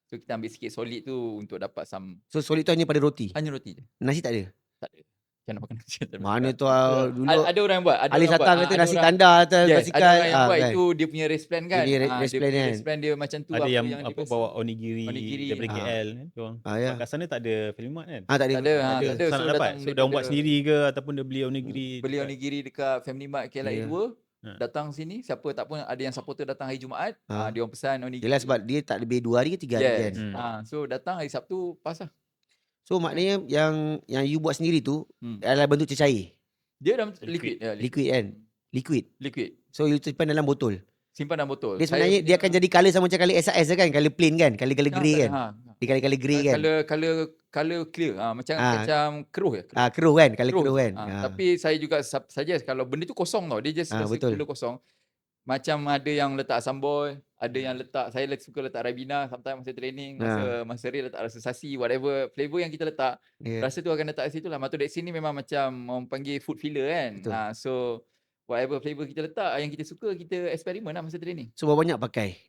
Speaker 2: So kita ambil sikit solid tu untuk dapat some.
Speaker 1: So solid tu hanya pada roti?
Speaker 2: Hanya roti je.
Speaker 1: Nasi tak ada?
Speaker 2: Tak ada. Macam nak makan nasi.
Speaker 1: Mana tu dulu
Speaker 2: ada orang yang buat.
Speaker 1: Ali Satang kata nasi tandar atas
Speaker 2: Yes,
Speaker 1: basikal.
Speaker 2: ada orang yang buat
Speaker 1: kan?
Speaker 2: itu dia punya race plan kan.
Speaker 1: Dia punya race
Speaker 2: Dia
Speaker 1: plan
Speaker 2: punya
Speaker 1: kan.
Speaker 2: race plan dia macam tu.
Speaker 3: Ada yang
Speaker 2: dia biasa.
Speaker 3: bawa onigiri daripada
Speaker 2: Ah.
Speaker 3: KL kan. Diorang.
Speaker 1: Ya.
Speaker 3: Kat sana tak ada Family Mart kan?
Speaker 1: Tak ada.
Speaker 2: Tak ada.
Speaker 3: Tak ada.
Speaker 2: Tak ada.
Speaker 3: Sana
Speaker 2: So
Speaker 3: dapat.
Speaker 2: datang
Speaker 3: So dia buat
Speaker 2: daripada-
Speaker 3: sendiri ke ataupun dia beli onigiri.
Speaker 2: Beli onigiri dekat Family Mart KLIA 2.
Speaker 3: Ha.
Speaker 2: Datang sini, siapa tak pun ada yang supporter datang hari Jumaat, dia orang pesan onigiri.
Speaker 1: Yelah sebab dia tak lebih 2 hari ke 3 hari kan.
Speaker 2: So datang hari Sabtu pas lah.
Speaker 1: So maknanya yang you buat sendiri tu adalah bentuk cecair.
Speaker 2: Dia dalam liquid.
Speaker 1: Liquid kan. Liquid. So you simpan dalam botol.
Speaker 2: Simpan dalam botol.
Speaker 1: Dia sebenarnya dia akan jadi colour sama macam colour SRS kan. Colour plain kan. Colour grey kan. Dia colour grey kan.
Speaker 2: Colour clear. Macam keruh ya.
Speaker 1: Keruh kan. Colour keruh kan.
Speaker 2: Tapi saya juga suggest kalau benda tu kosong tau. Dia just rasa
Speaker 1: betul.
Speaker 2: gula kosong. Macam ada yang letak sambal, ada yang letak, saya suka letak Ribena sometimes masa training, masa real letak rasa sasi, whatever flavor yang kita letak, rasa tu akan letak kat situ lah. Maltodextrin ni memang macam orang panggil food filler kan. So whatever flavor kita letak, yang kita suka, kita eksperimen lah masa training.
Speaker 1: So berapa banyak pakai?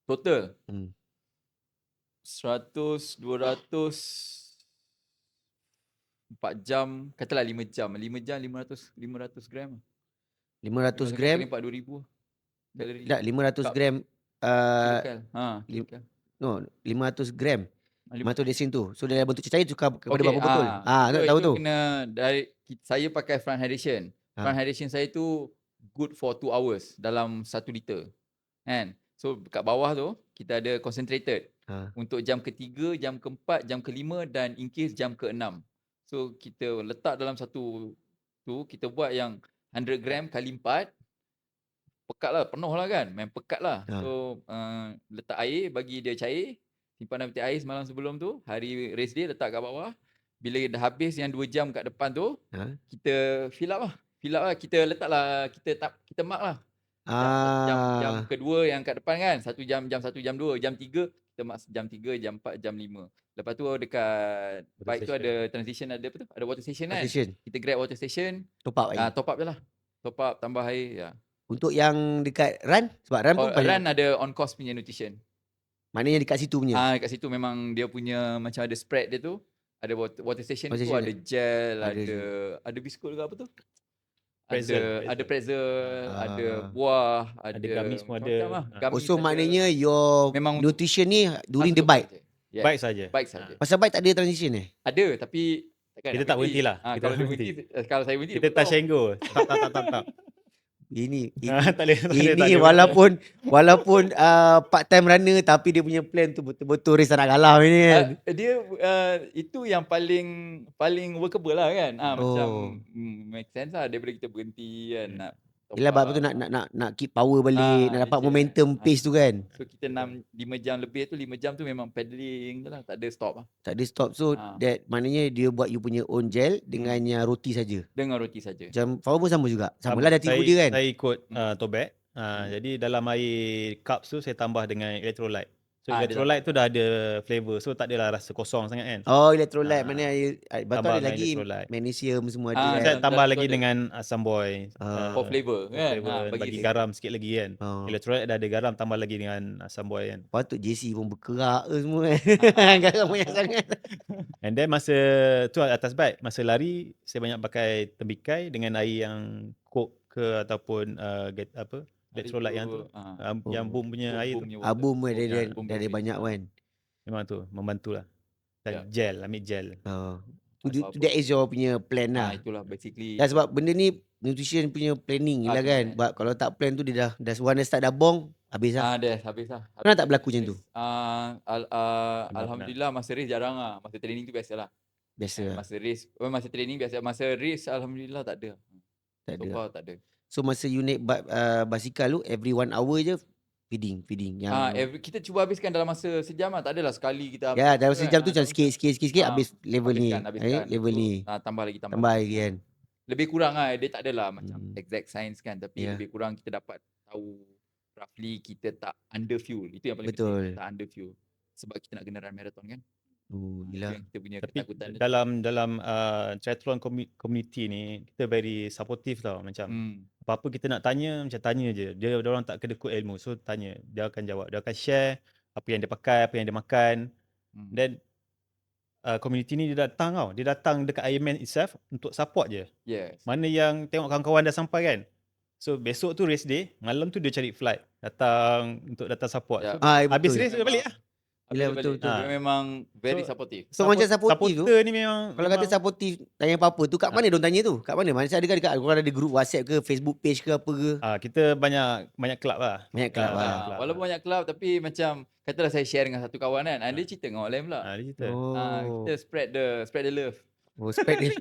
Speaker 2: Total 100, 200, 4 jam, katalah 5 jam 500 gram.
Speaker 1: 500 gram.
Speaker 2: Kali 4 2,000 kalori.
Speaker 1: Tak, 500 gram.
Speaker 2: Kilokal.
Speaker 1: No, 500 gram. Maltodextrin tu. So dalam bentuk cecair tukar kepada
Speaker 2: Okay,
Speaker 1: berapa botol? Tak tahu
Speaker 2: itu
Speaker 1: tu.
Speaker 2: kena saya pakai front hydration. Front hydration saya tu good for 2 hours dalam 1 liter. Kan? So kat bawah tu kita ada concentrated. Untuk jam ke-3, jam ke-4, jam ke-5 dan in case jam ke-6. So kita letak dalam satu tu, kita buat yang 100 gram kali 4. Pekat lah, penuh lah kan. Main pekat lah. So letak air, bagi dia cair. Simpan dalam peti air semalam sebelum tu. Hari race day letak kat bawah. Bila dah habis yang 2 jam kat depan tu, kita fill up lah. Kita letak lah, kita mark lah. Jam kedua yang kat depan kan. 1 jam, jam 1, jam 2, jam 3. Kita mark jam 3, jam 4, jam 5. Lepas tu dekat bike tu ada transition, ada apa tu? Ada water station kan. Kita grab water station.
Speaker 1: Top up air.
Speaker 2: Top up je lah. Top up, tambah air.
Speaker 1: Untuk yang dekat run, sebab run pun banyak.
Speaker 2: Run ada on course punya nutrition.
Speaker 1: Maknanya dekat situ punya.
Speaker 2: Dekat situ memang dia punya macam ada spread dia tu. Ada water station tu, ada gel, ada biskut ke apa tu? Ada pretzel, ada buah,
Speaker 3: ada gummy semua ada.
Speaker 1: So maknanya your
Speaker 2: memang
Speaker 1: nutrition ni during the bike.
Speaker 3: Bike saja.
Speaker 2: Bike saja.
Speaker 1: Pasal bike tak ada transition
Speaker 2: Ada, tapi
Speaker 3: kita tak berhenti lah.
Speaker 2: Kalau dia berhenti, kalau saya berhenti
Speaker 3: kita touch and go. Tak.
Speaker 1: Ini walaupun part time runner tapi dia punya plan tu betul-betul race nak kalah ni kan.
Speaker 2: Dia itu yang paling workable lah kan. Macam make sense lah daripada kita berhenti kan nak.
Speaker 1: Yelah sebab tu nak keep power balik, nak dapat momentum pace tu kan.
Speaker 2: So kita 5 jam lebih tu, 5 jam tu memang paddling je lah, tak ada stop lah.
Speaker 1: Tak ada stop. So that maknanya dia buat you punya own gel dengan yang roti saja.
Speaker 2: Dengan roti saja.
Speaker 1: Macam Fawaz pun sama juga. Samalah dah tipu dia kan.
Speaker 3: Saya ikut Tobak. Jadi dalam air cups tu saya tambah dengan electrolyte. So electrolyte tu dah ada flavor. So tak adalah rasa kosong sangat kan.
Speaker 1: Oh, electrolyte mana betul ada lagi magnesium semua ada.
Speaker 3: Saya tambah lagi dengan asam boy.
Speaker 2: For flavor kan.
Speaker 3: Bagi garam sikit lagi kan. Electrolyte dah ada garam, tambah lagi dengan asam boy kan.
Speaker 1: Patut JC pun berkerak semua kan. Garam banyak sangat.
Speaker 3: And then masa tu atas bike, masa lari saya banyak pakai tembikai dengan air yang Coke ke ataupun electrolyte yang tu. Yang boom punya air tu.
Speaker 1: Boom
Speaker 2: water.
Speaker 1: dia
Speaker 2: Boom
Speaker 1: ada
Speaker 2: beverage.
Speaker 1: banyak kan.
Speaker 3: Memang tu membantulah. Dan ambil gel.
Speaker 1: That is your punya plan lah.
Speaker 2: Itulah basically.
Speaker 1: Ya, sebab benda ni nutrition punya planning lah kan. Sebab kalau tak plan tu dia dah one start dah bong, habis lah.
Speaker 2: Habis lah.
Speaker 1: Pernah tak berlaku macam tu?
Speaker 2: Alhamdulillah masa race jarang lah. Masa training tu biasalah.
Speaker 1: Biasa lah.
Speaker 2: Masa training biasa. Masa race alhamdulillah tak ada.
Speaker 1: Tak
Speaker 2: So
Speaker 1: ada.
Speaker 2: far tak ada.
Speaker 1: So masa you naik basikal tu, every 1 hour je feeding.
Speaker 2: Kita cuba habiskan dalam masa sejam lah. Tak adalah sekali kita
Speaker 1: Ya, dalam sejam tu macam
Speaker 2: dalam
Speaker 1: sikit habis level ni.
Speaker 2: habiskan.
Speaker 1: Level ni.
Speaker 2: Tambah lagi.
Speaker 1: Tambah lagi kan.
Speaker 2: Lebih kurang lah. Dia tak adalah macam exact science kan. Tapi
Speaker 1: Ya.
Speaker 2: lebih kurang kita dapat tahu roughly kita tak under fuel. Itu yang paling
Speaker 1: Betul.
Speaker 2: penting. Tak under fuel. Sebab kita nak kena run marathon kan. Itu
Speaker 1: Gila.
Speaker 2: yang kita punya
Speaker 3: Tapi
Speaker 2: ketakutan.
Speaker 3: dalam triathlon community ni kita very supportive tau. Macam apa-apa kita nak tanya, macam tanya je. Dia orang tak kedekut ilmu. So tanya, dia akan jawab. Dia akan share apa yang dia pakai, apa yang dia makan. Dan community ni dia datang tau. Dia datang dekat Ironman itself untuk support je.
Speaker 2: Yes.
Speaker 3: Mana yang tengok kawan-kawan dah sampai kan. So besok tu race day, malam tu dia cari flight datang untuk datang support. So, habis race dia balik lah.
Speaker 1: Bila betul.
Speaker 2: Dia memang very supportive.
Speaker 1: So macam supportive tu.
Speaker 3: Supporter ni memang
Speaker 1: Kalau kata supportive tanya apa-apa tu kat mana diorang tanya tu? Kat mana? Mana ada dekat korang ada group WhatsApp ke, Facebook page ke apa ke?
Speaker 3: Kita banyak club lah.
Speaker 1: Banyak club lah.
Speaker 2: Walaupun banyak club tapi macam katalah saya share dengan satu kawan kan. Dia cerita dengan orang lain pula.
Speaker 3: Dia cerita.
Speaker 2: Kita spread the love.
Speaker 1: Spread dia.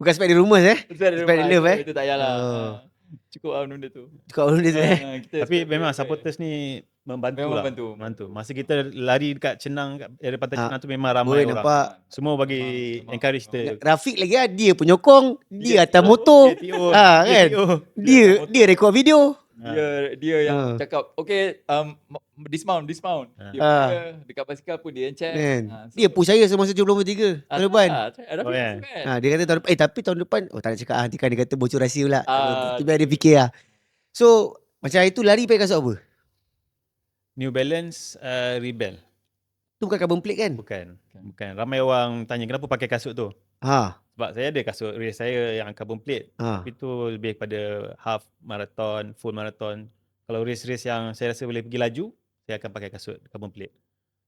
Speaker 1: Bukan spread the rumors
Speaker 2: Spread
Speaker 1: the love
Speaker 2: Itu tak payahlah. Cukup lah benda tu.
Speaker 3: Tapi memang supporters ni membantu lah. Membantu. Masa kita lari dekat Cenang, area Pantai Cenang tu memang ramai orang.
Speaker 1: Nampak.
Speaker 3: Semua bagi encourage kita.
Speaker 1: Rafiq lagi lah, dia penyokong, dia atas motor. Kan? Dia rekod video.
Speaker 2: Dia yang cakap, okay, dismount. Dia dekat basikal pun dia yang check.
Speaker 1: Dia push saya semasa 73 tahun depan. Dia kata tahun depan, tapi tahun depan, tak nak cakap, nanti kan dia kata bocor rahsia pula. Tapi dia fikir lah. So, macam itu lari pakai kasut apa?
Speaker 3: New Balance Rebel.
Speaker 1: Tu bukan carbon plate kan?
Speaker 3: Bukan. Ramai orang tanya kenapa pakai kasut tu. Sebab saya ada kasut race saya yang carbon plate. Tapi tu lebih kepada half marathon, full marathon. Kalau race-race yang saya rasa boleh pergi laju, saya akan pakai kasut carbon plate.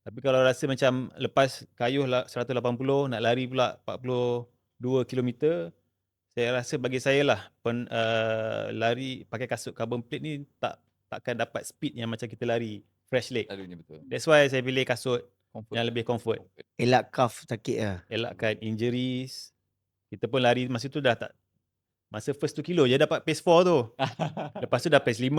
Speaker 3: Tapi kalau rasa macam lepas kayuh 180, nak lari pula 42 km, saya rasa bagi saya lah lari pakai kasut carbon plate ni takkan dapat speed yang macam kita lari fresh leg.
Speaker 2: Betul.
Speaker 3: That's why saya pilih kasut yang lebih comfort.
Speaker 1: Elak calf sakit lah.
Speaker 3: Elakkan injuries. Kita pun lari masa tu dah tak. Masa first 2 kilo je dapat pace 4 tu. Lepas tu dah pace 5.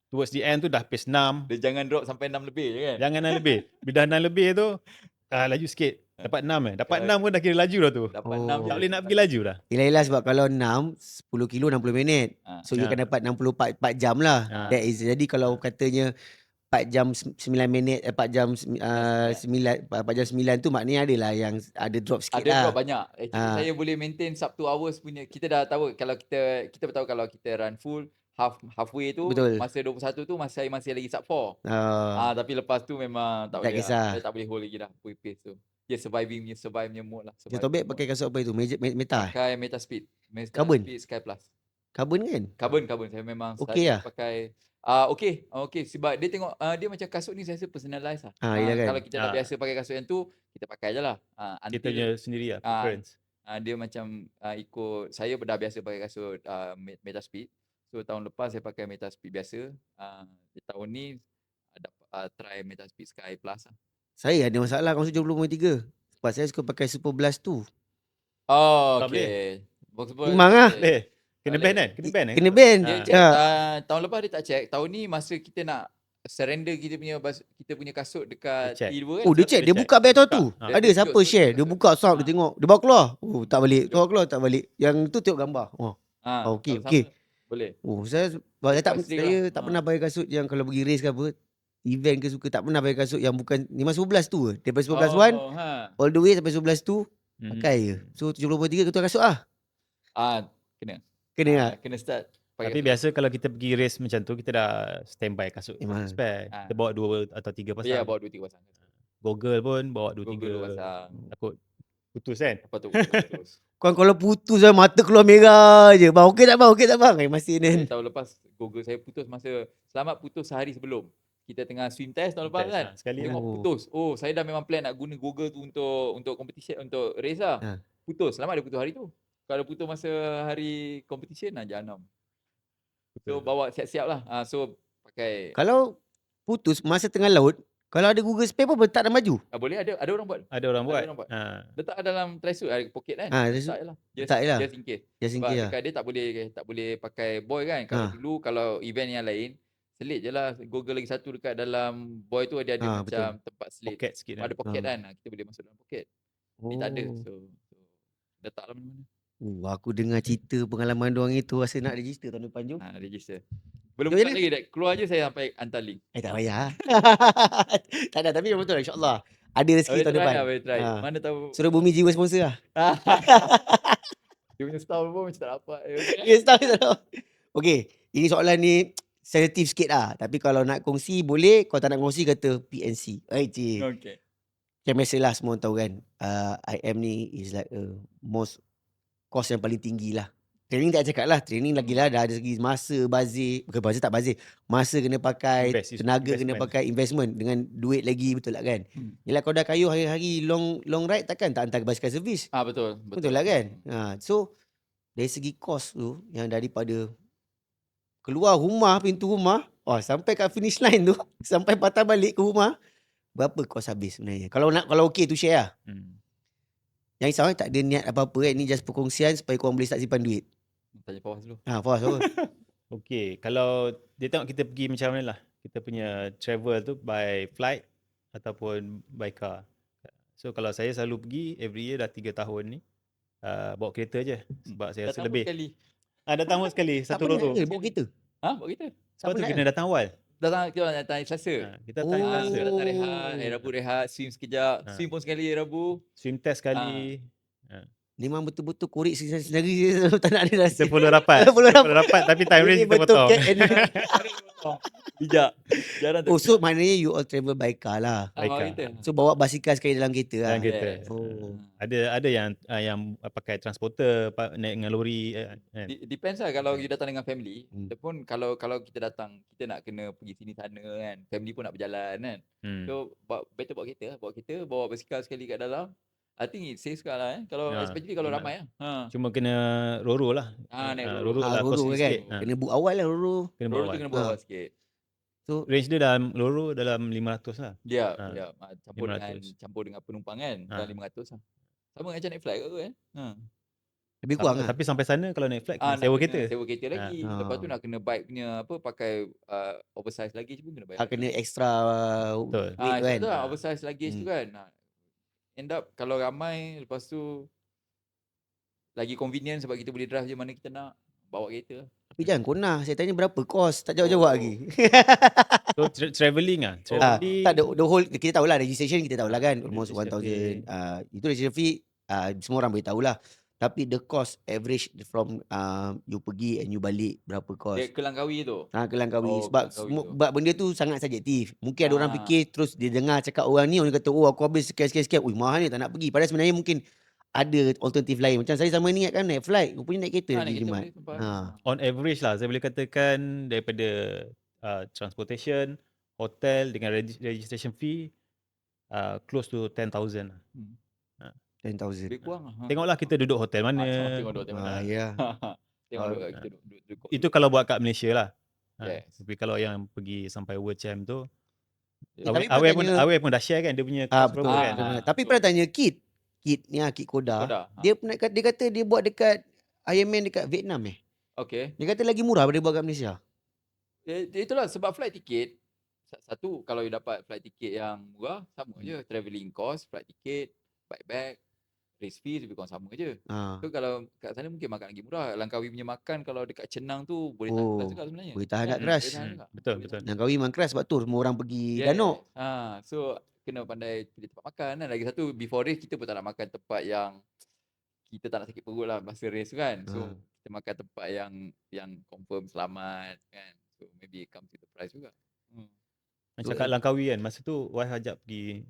Speaker 3: Towards the end tu dah pace 6.
Speaker 2: Dia jangan drop sampai 6 lebih je kan?
Speaker 3: Jangan 6 lebih. Bila dah 6 lebih tu, laju sikit. Dapat 6 Dapat 6 pun dah kira laju dah tu.
Speaker 2: Dapat 6
Speaker 3: tak boleh nak pergi laju dah.
Speaker 1: Yelah sebab kalau 6, 10 kilo 60 minit. So you akan dapat 64 jam lah. That is, jadi kalau katanya 4 jam 9 minit 4 jam 9 tu maknanya adalah yang ada drop sikit
Speaker 2: ada
Speaker 1: lah.
Speaker 2: Drop banyak. Saya boleh maintain sub 2 hours punya. Kita dah tahu kalau kita tahu kalau kita run full halfway tu.
Speaker 1: Betul.
Speaker 2: Masa 21 tu saya masih lagi sub 4. Tapi lepas tu memang tak boleh
Speaker 1: kisah.
Speaker 2: Saya tak boleh hold lagi dah pace tu. Dia survive mode lah.
Speaker 1: Dia Tobek pakai kasut apa itu? Meta?
Speaker 2: Pakai Meta Speed.
Speaker 1: Carbon?
Speaker 2: Speed Sky Plus.
Speaker 1: Carbon kan?
Speaker 2: Carbon. Saya memang
Speaker 1: lah.
Speaker 2: pakai okay. Sebab dia tengok dia macam kasut ni saya rasa personalize lah.
Speaker 1: Kan?
Speaker 2: Kalau kita dah biasa pakai kasut yang tu, kita pakai je lah.
Speaker 3: Kita punya sendiri lah, preference.
Speaker 2: Dia macam ikut, saya dah biasa pakai kasut Meta Speed. So tahun lepas saya pakai Meta Speed biasa. Tahun ni try Meta Speed Sky Plus lah.
Speaker 1: Saya ada masalah kalau 70.3. Sebab saya suka pakai Super Blast tu.
Speaker 2: Okay.
Speaker 1: Memang lah.
Speaker 3: Kena ban kan?
Speaker 1: Kena ban.
Speaker 2: Tahun lepas dia tak check. Tahun ni masa kita nak surrender kita punya kasut dekat E2 kan.
Speaker 1: Dia check. Dia buka battle tu. Ada siapa share. Dia buka sound, dia tengok. Dia bawa keluar. Tak balik. Keluar tak balik. Yang tu tengok gambar. Okay.
Speaker 2: Boleh.
Speaker 1: Saya tak pernah pakai kasut yang kalau pergi race ke apa, event ke suka, tak pernah pakai kasut yang bukan 511 tu. Daripada 11.1 all the way sampai 11 tu pakai je. So 70.3 kita kasut lah. Kena
Speaker 2: start.
Speaker 3: Tapi biasa kalau kita pergi race macam tu, kita dah standby kasut spare. Kita bawa 2 atau 3 pasang.
Speaker 2: Ya, bawa 2-3 pasang.
Speaker 3: Goggle pun bawa 2-3. Takut putus kan.
Speaker 2: Lepas tu putus.
Speaker 1: Kau kalau putus mata keluar merah je. Bang, okey tak bang? Okey tak bang? Masih ni.
Speaker 2: Tahun lepas Google saya putus masa selamat putus sehari sebelum. Kita tengah swim test tahun lepas kan.
Speaker 3: Sekali lah.
Speaker 2: Tengok
Speaker 1: Oh.
Speaker 2: putus. Oh, saya dah memang plan nak guna Google tu untuk competition, untuk race lah.
Speaker 1: Ha.
Speaker 2: Putus. Selamat dia putus hari tu. Kalau putus masa hari competition jahanam. So bawa siap-siap lah. So pakai
Speaker 1: Kalau putus masa tengah laut, kalau ada Google Spare pun tak nak maju.
Speaker 2: boleh ada orang buat.
Speaker 3: Ada orang buat.
Speaker 2: orang buat.
Speaker 3: Ha.
Speaker 2: Letak dalam tracksuit ada poket kan. Letak je lah.
Speaker 1: letak je lah.
Speaker 2: Just in case.
Speaker 1: Just in
Speaker 2: Sebab
Speaker 1: case lah.
Speaker 2: dekat dia tak boleh pakai buoy kan. Kalau dulu kalau event yang lain selit je lah. Google lagi satu dekat dalam buoy tu dia ada macam tempat selit.
Speaker 3: Poket sikit.
Speaker 2: Ada poket kan. Kita boleh masuk dalam poket. Ni tak ada.
Speaker 1: Oh.
Speaker 2: So letak lah mana-mana.
Speaker 1: Aku dengar cerita pengalaman diorang itu rasa nak register tahun depan jom.
Speaker 2: Register. Belum
Speaker 1: Jom
Speaker 2: buat lagi dah. Keluar je saya sampai hantar link.
Speaker 1: Tak payah. Tak ada tapi betul insyaAllah. Ada rezeki tahun depan.
Speaker 2: Boleh try. Mana tahu.
Speaker 1: Suruh Bumi Jiwa sponsor lah.
Speaker 2: Dia punya style pun macam tak dapat.
Speaker 1: Yes, tahu. Okay, ini soalan ni sensitif sikit lah. Tapi kalau nak kongsi boleh. Kalau tak nak kongsi kata PNC. Cik.
Speaker 2: Okay.
Speaker 1: Macam biasalah semua orang tahu kan. IM ni is like most cost yang paling tinggi lah. Training tak cakap lah. Training lagi lah dah ada segi masa bazir. Bukan bazir tak bazir. Masa kena pakai. Tenaga kena pakai. Investment. Dengan duit lagi betul tak kan. Yelah kau dah kayu hari-hari long ride takkan tak hantar basikal servis.
Speaker 2: Betul.
Speaker 1: Betul lah kan. So dari segi kos tu yang daripada keluar rumah pintu rumah sampai kat finish line tu sampai patah balik ke rumah berapa kos habis sebenarnya. Kalau okey tu share lah. Yang risau tak ada niat apa-apa kan. Ni just perkongsian supaya korang boleh start simpan duit.
Speaker 2: Tanya Fawaz dulu.
Speaker 1: Fawaz apa?
Speaker 3: Okay, kalau dia tengok kita pergi macam mana lah. Kita punya travel tu by flight ataupun by car. So kalau saya selalu pergi every year dah 3 tahun ni bawa kereta je. Sebab saya rasa lebih.
Speaker 2: Sekali.
Speaker 3: Datang pun sekali. Satu roro.
Speaker 1: Bawa kereta?
Speaker 2: Bawa kereta.
Speaker 3: Sebab tu kena datang awal.
Speaker 2: Kita datang Selasa.
Speaker 3: Kita datang Selasa.
Speaker 2: Kita datang rehat. Rabu rehat. Swim sekejap. Swim pun sekali Rabu.
Speaker 3: Swim test sekali.
Speaker 1: Memang betul-betul korek sendiri tak nak ada rasa.
Speaker 3: Kita follow rapat. Tapi time range kita potong.
Speaker 2: Bijak.
Speaker 1: So maknanya you all travel by car lah.
Speaker 3: By car.
Speaker 1: So bawa basikal sekali dalam kereta lah.
Speaker 3: Dalam kereta. Ada yang pakai transporter naik dengan lori.
Speaker 2: Depends lah kalau you datang dengan family. Kita pun kalau kita datang kita nak kena pergi sini sana kan. Family pun nak berjalan kan. So better bawa kereta. Bawa basikal sekali kat dalam. I think it safe lah kalau especially kalau ramai lah.
Speaker 3: Cuma kena roro lah.
Speaker 2: Naik
Speaker 3: roro lah
Speaker 1: roro kan. Kena book awal lah roro.
Speaker 2: Roro tu kena book awal sikit.
Speaker 3: So range dia dalam roro dalam 500 lah.
Speaker 2: Ya. Campur dengan penumpang kan. Dalam 500 lah. Sama macam naik flight ke kan.
Speaker 1: Lebih kurang lah.
Speaker 3: Tapi sampai sana kalau naik flight kena sewa kereta.
Speaker 2: Sewa kereta lagi. Lepas tu nak kena bike punya pakai oversize luggage pun kena bayar.
Speaker 1: Kena extra
Speaker 3: weight
Speaker 1: kan.
Speaker 2: Betul lah oversize luggage tu kan. End up kalau ramai lepas tu lagi convenient sebab kita boleh drive je mana kita nak. Bawa kereta.
Speaker 1: Tapi jangan konah. Saya tanya berapa kos. Tak jawab-jawab lagi.
Speaker 3: So travelling lah.
Speaker 1: Tak the whole. Kita tahulah registration kita tahulah kan. Almost 1,000. Itu registration fee. Semua orang boleh tahulah. Tapi the cost average from you pergi and you balik berapa kos?
Speaker 2: Dia Kelangkawi tu.
Speaker 1: Kelangkawi. Sebab benda tu sangat subjektif. Mungkin ada orang fikir terus dia dengar cakap orang ni, orang kata aku habis sekian-sekian. Mahal ni tak nak pergi. Padahal sebenarnya mungkin ada alternatif lain. Macam saya sama ni kan naik flight. Rupanya naik kereta di Jimat.
Speaker 3: On average lah saya boleh katakan daripada transportation, hotel dengan registration fee close to 10,000 lah.
Speaker 1: 10,000.
Speaker 2: Lebih kurang lah.
Speaker 3: Tengoklah kita duduk hotel mana.
Speaker 2: Tengok hotel mana.
Speaker 1: Ya.
Speaker 2: Tengok kita duduk.
Speaker 3: Itu kalau buat kat Malaysia lah.
Speaker 2: Yes.
Speaker 3: Tapi kalau yang pergi sampai World Champ tu Awal pun dah share kan dia punya
Speaker 1: betul
Speaker 3: kan.
Speaker 1: Tapi pernah tanya Kit ni Kit Koda. Dia kata dia buat dekat Ironman dekat Vietnam
Speaker 2: Okay.
Speaker 1: Dia kata lagi murah daripada buat kat Malaysia.
Speaker 2: Itulah sebab flight ticket. Satu kalau you dapat flight ticket yang murah sama je. Travelling cost, flight ticket, bag, race fee lebih kurang sama je. So kalau kat sana mungkin makan lagi murah. Langkawi punya makan kalau dekat Cenang tu boleh tahan keras juga sebenarnya.
Speaker 1: Boleh tahan kat keras.
Speaker 3: Betul.
Speaker 1: Langkawi memang keras sebab tu semua orang pergi Danok.
Speaker 2: So kena pandai pilih tempat makan kan. Lagi satu before race kita pun tak nak makan tempat yang kita tak nak sakit perut lah masa race tu kan. So kita makan tempat yang confirm selamat kan. So maybe it comes with the price juga.
Speaker 3: Macam kat Langkawi kan masa tu wife ajak pergi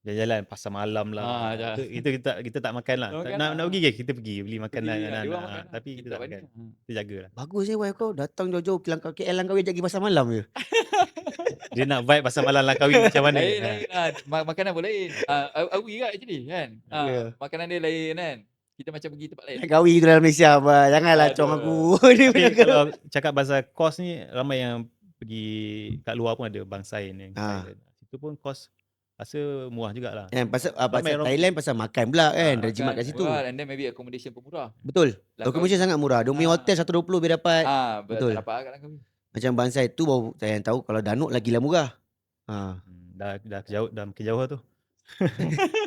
Speaker 3: jalan-jalan pasar malam lah. Itu kita tak makan lah. Nak pergi ke kita pergi beli makanan anak-anak. Tapi kita tak makan. Kita jagalah.
Speaker 1: Bagus wife kau datang jauh-jauh KL Langkawi ajak pergi pasar malam je.
Speaker 3: Dia nak vibe pasar malam Langkawi macam mana?
Speaker 2: Lain. Makanan pun lain. Awi kan actually kan. Makanan dia lain kan. Kita macam pergi tempat lain.
Speaker 1: Langkawi tu dalam Malaysia apa. Janganlah cong aku.
Speaker 3: Tapi kalau cakap pasal kos ni, ramai yang pergi kat luar pun ada Bangsain yang Thailand. Itu pun kos rasa murah jugalah.
Speaker 1: Pasal Thailand pasal makan pula kan. Dah jimat kat situ.
Speaker 2: And then maybe accommodation pun murah.
Speaker 1: Betul. Accommodation sangat murah. Dia punya hotel 120 boleh dapat.
Speaker 2: Betul. Tak dapat kat Langkawi.
Speaker 1: Macam Bangsain tu baru saya tahu kalau Danok lagi lah murah.
Speaker 3: Dah kejauh tu.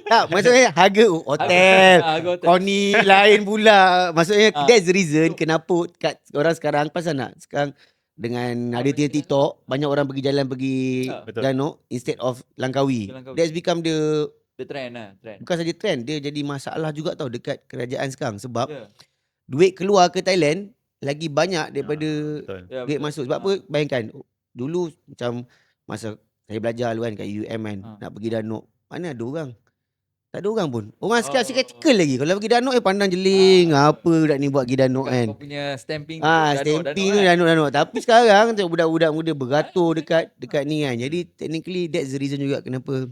Speaker 1: Tak, maksudnya harga hotel. Kau ni lain pula. Maksudnya that's the reason kenapa kat orang sekarang pasal nak sekarang dengan ada TikTok banyak orang pergi jalan pergi Danok instead of Langkawi. That's become the
Speaker 2: trend lah.
Speaker 1: Bukan saja trend, dia jadi masalah juga tau dekat kerajaan sekarang sebab duit keluar ke Thailand lagi banyak daripada duit masuk. Sebab apa? Bayangkan dulu macam masa saya belajar dulu kan kat UM kan, nak pergi Danok, mana ada orang? Tak ada orang pun. Orang sekarang skeptical lagi. Kalau pergi Danok pandang jeling, apa budak ni buat pergi Danok kan.
Speaker 2: Kau punya stamping
Speaker 1: stamping tu Danok. Tapi sekarang tengok budak-budak muda beratur dekat ni kan. Jadi technically that's the reason juga kenapa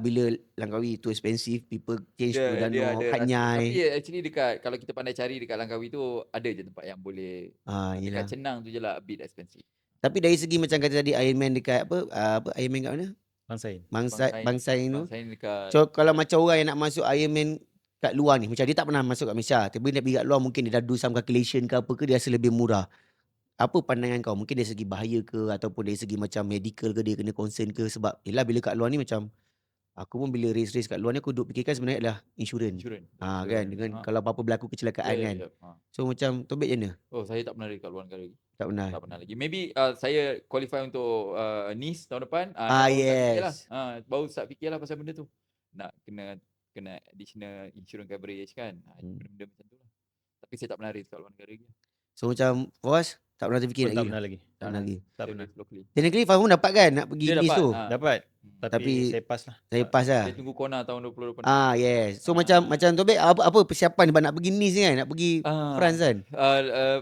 Speaker 1: bila Langkawi too expensive, people change to Danok, Hanyai.
Speaker 2: Tapi actually dekat, kalau kita pandai cari dekat Langkawi tu ada je tempat yang boleh. Dekat Cenang tu je lah a bit expensive.
Speaker 1: Tapi dari segi macam kata tadi Ironman dekat apa Ironman kat mana? Bangsain tu. So kalau macam orang yang nak masuk Ironman kat luar ni, macam dia tak pernah masuk kat Malaysia, tapi dia pergi kat luar, mungkin dia dah do some calculation ke apa ke, dia rasa lebih murah. Apa pandangan kau? Mungkin dari segi bahaya ke, ataupun dari segi macam medical ke, dia kena concern ke? Sebab yelah bila kat luar ni macam aku pun bila race kat luar ni aku duk fikirkan sebenarnya adalah insurans. Kan dengan kalau apa-apa berlaku kecelakaan kan. So macam Tobek je mana?
Speaker 2: Saya tak pernah race kat luar negara lagi.
Speaker 1: Tak pernah
Speaker 2: lagi. Maybe saya qualify untuk Nice tahun depan.
Speaker 1: Yes.
Speaker 2: Baru start fikirlah pasal benda tu. Nak kena additional insurance coverage kan. Benda-benda macam tu lah. Tapi saya tak pernah race kat luar negara lagi.
Speaker 1: So macam Fawaz tak pernah terfikir
Speaker 3: tak pernah lagi.
Speaker 2: Tak pernah.
Speaker 1: Technically Fawaz pun dapat kan nak pergi Nice tu?
Speaker 3: Dapat. Tapi saya pass lah.
Speaker 1: Saya pass lah.
Speaker 2: Saya tunggu Kona tahun 2020.
Speaker 1: Yes. So macam Tobek apa persiapan nak pergi Nice ni kan? Nak pergi France kan?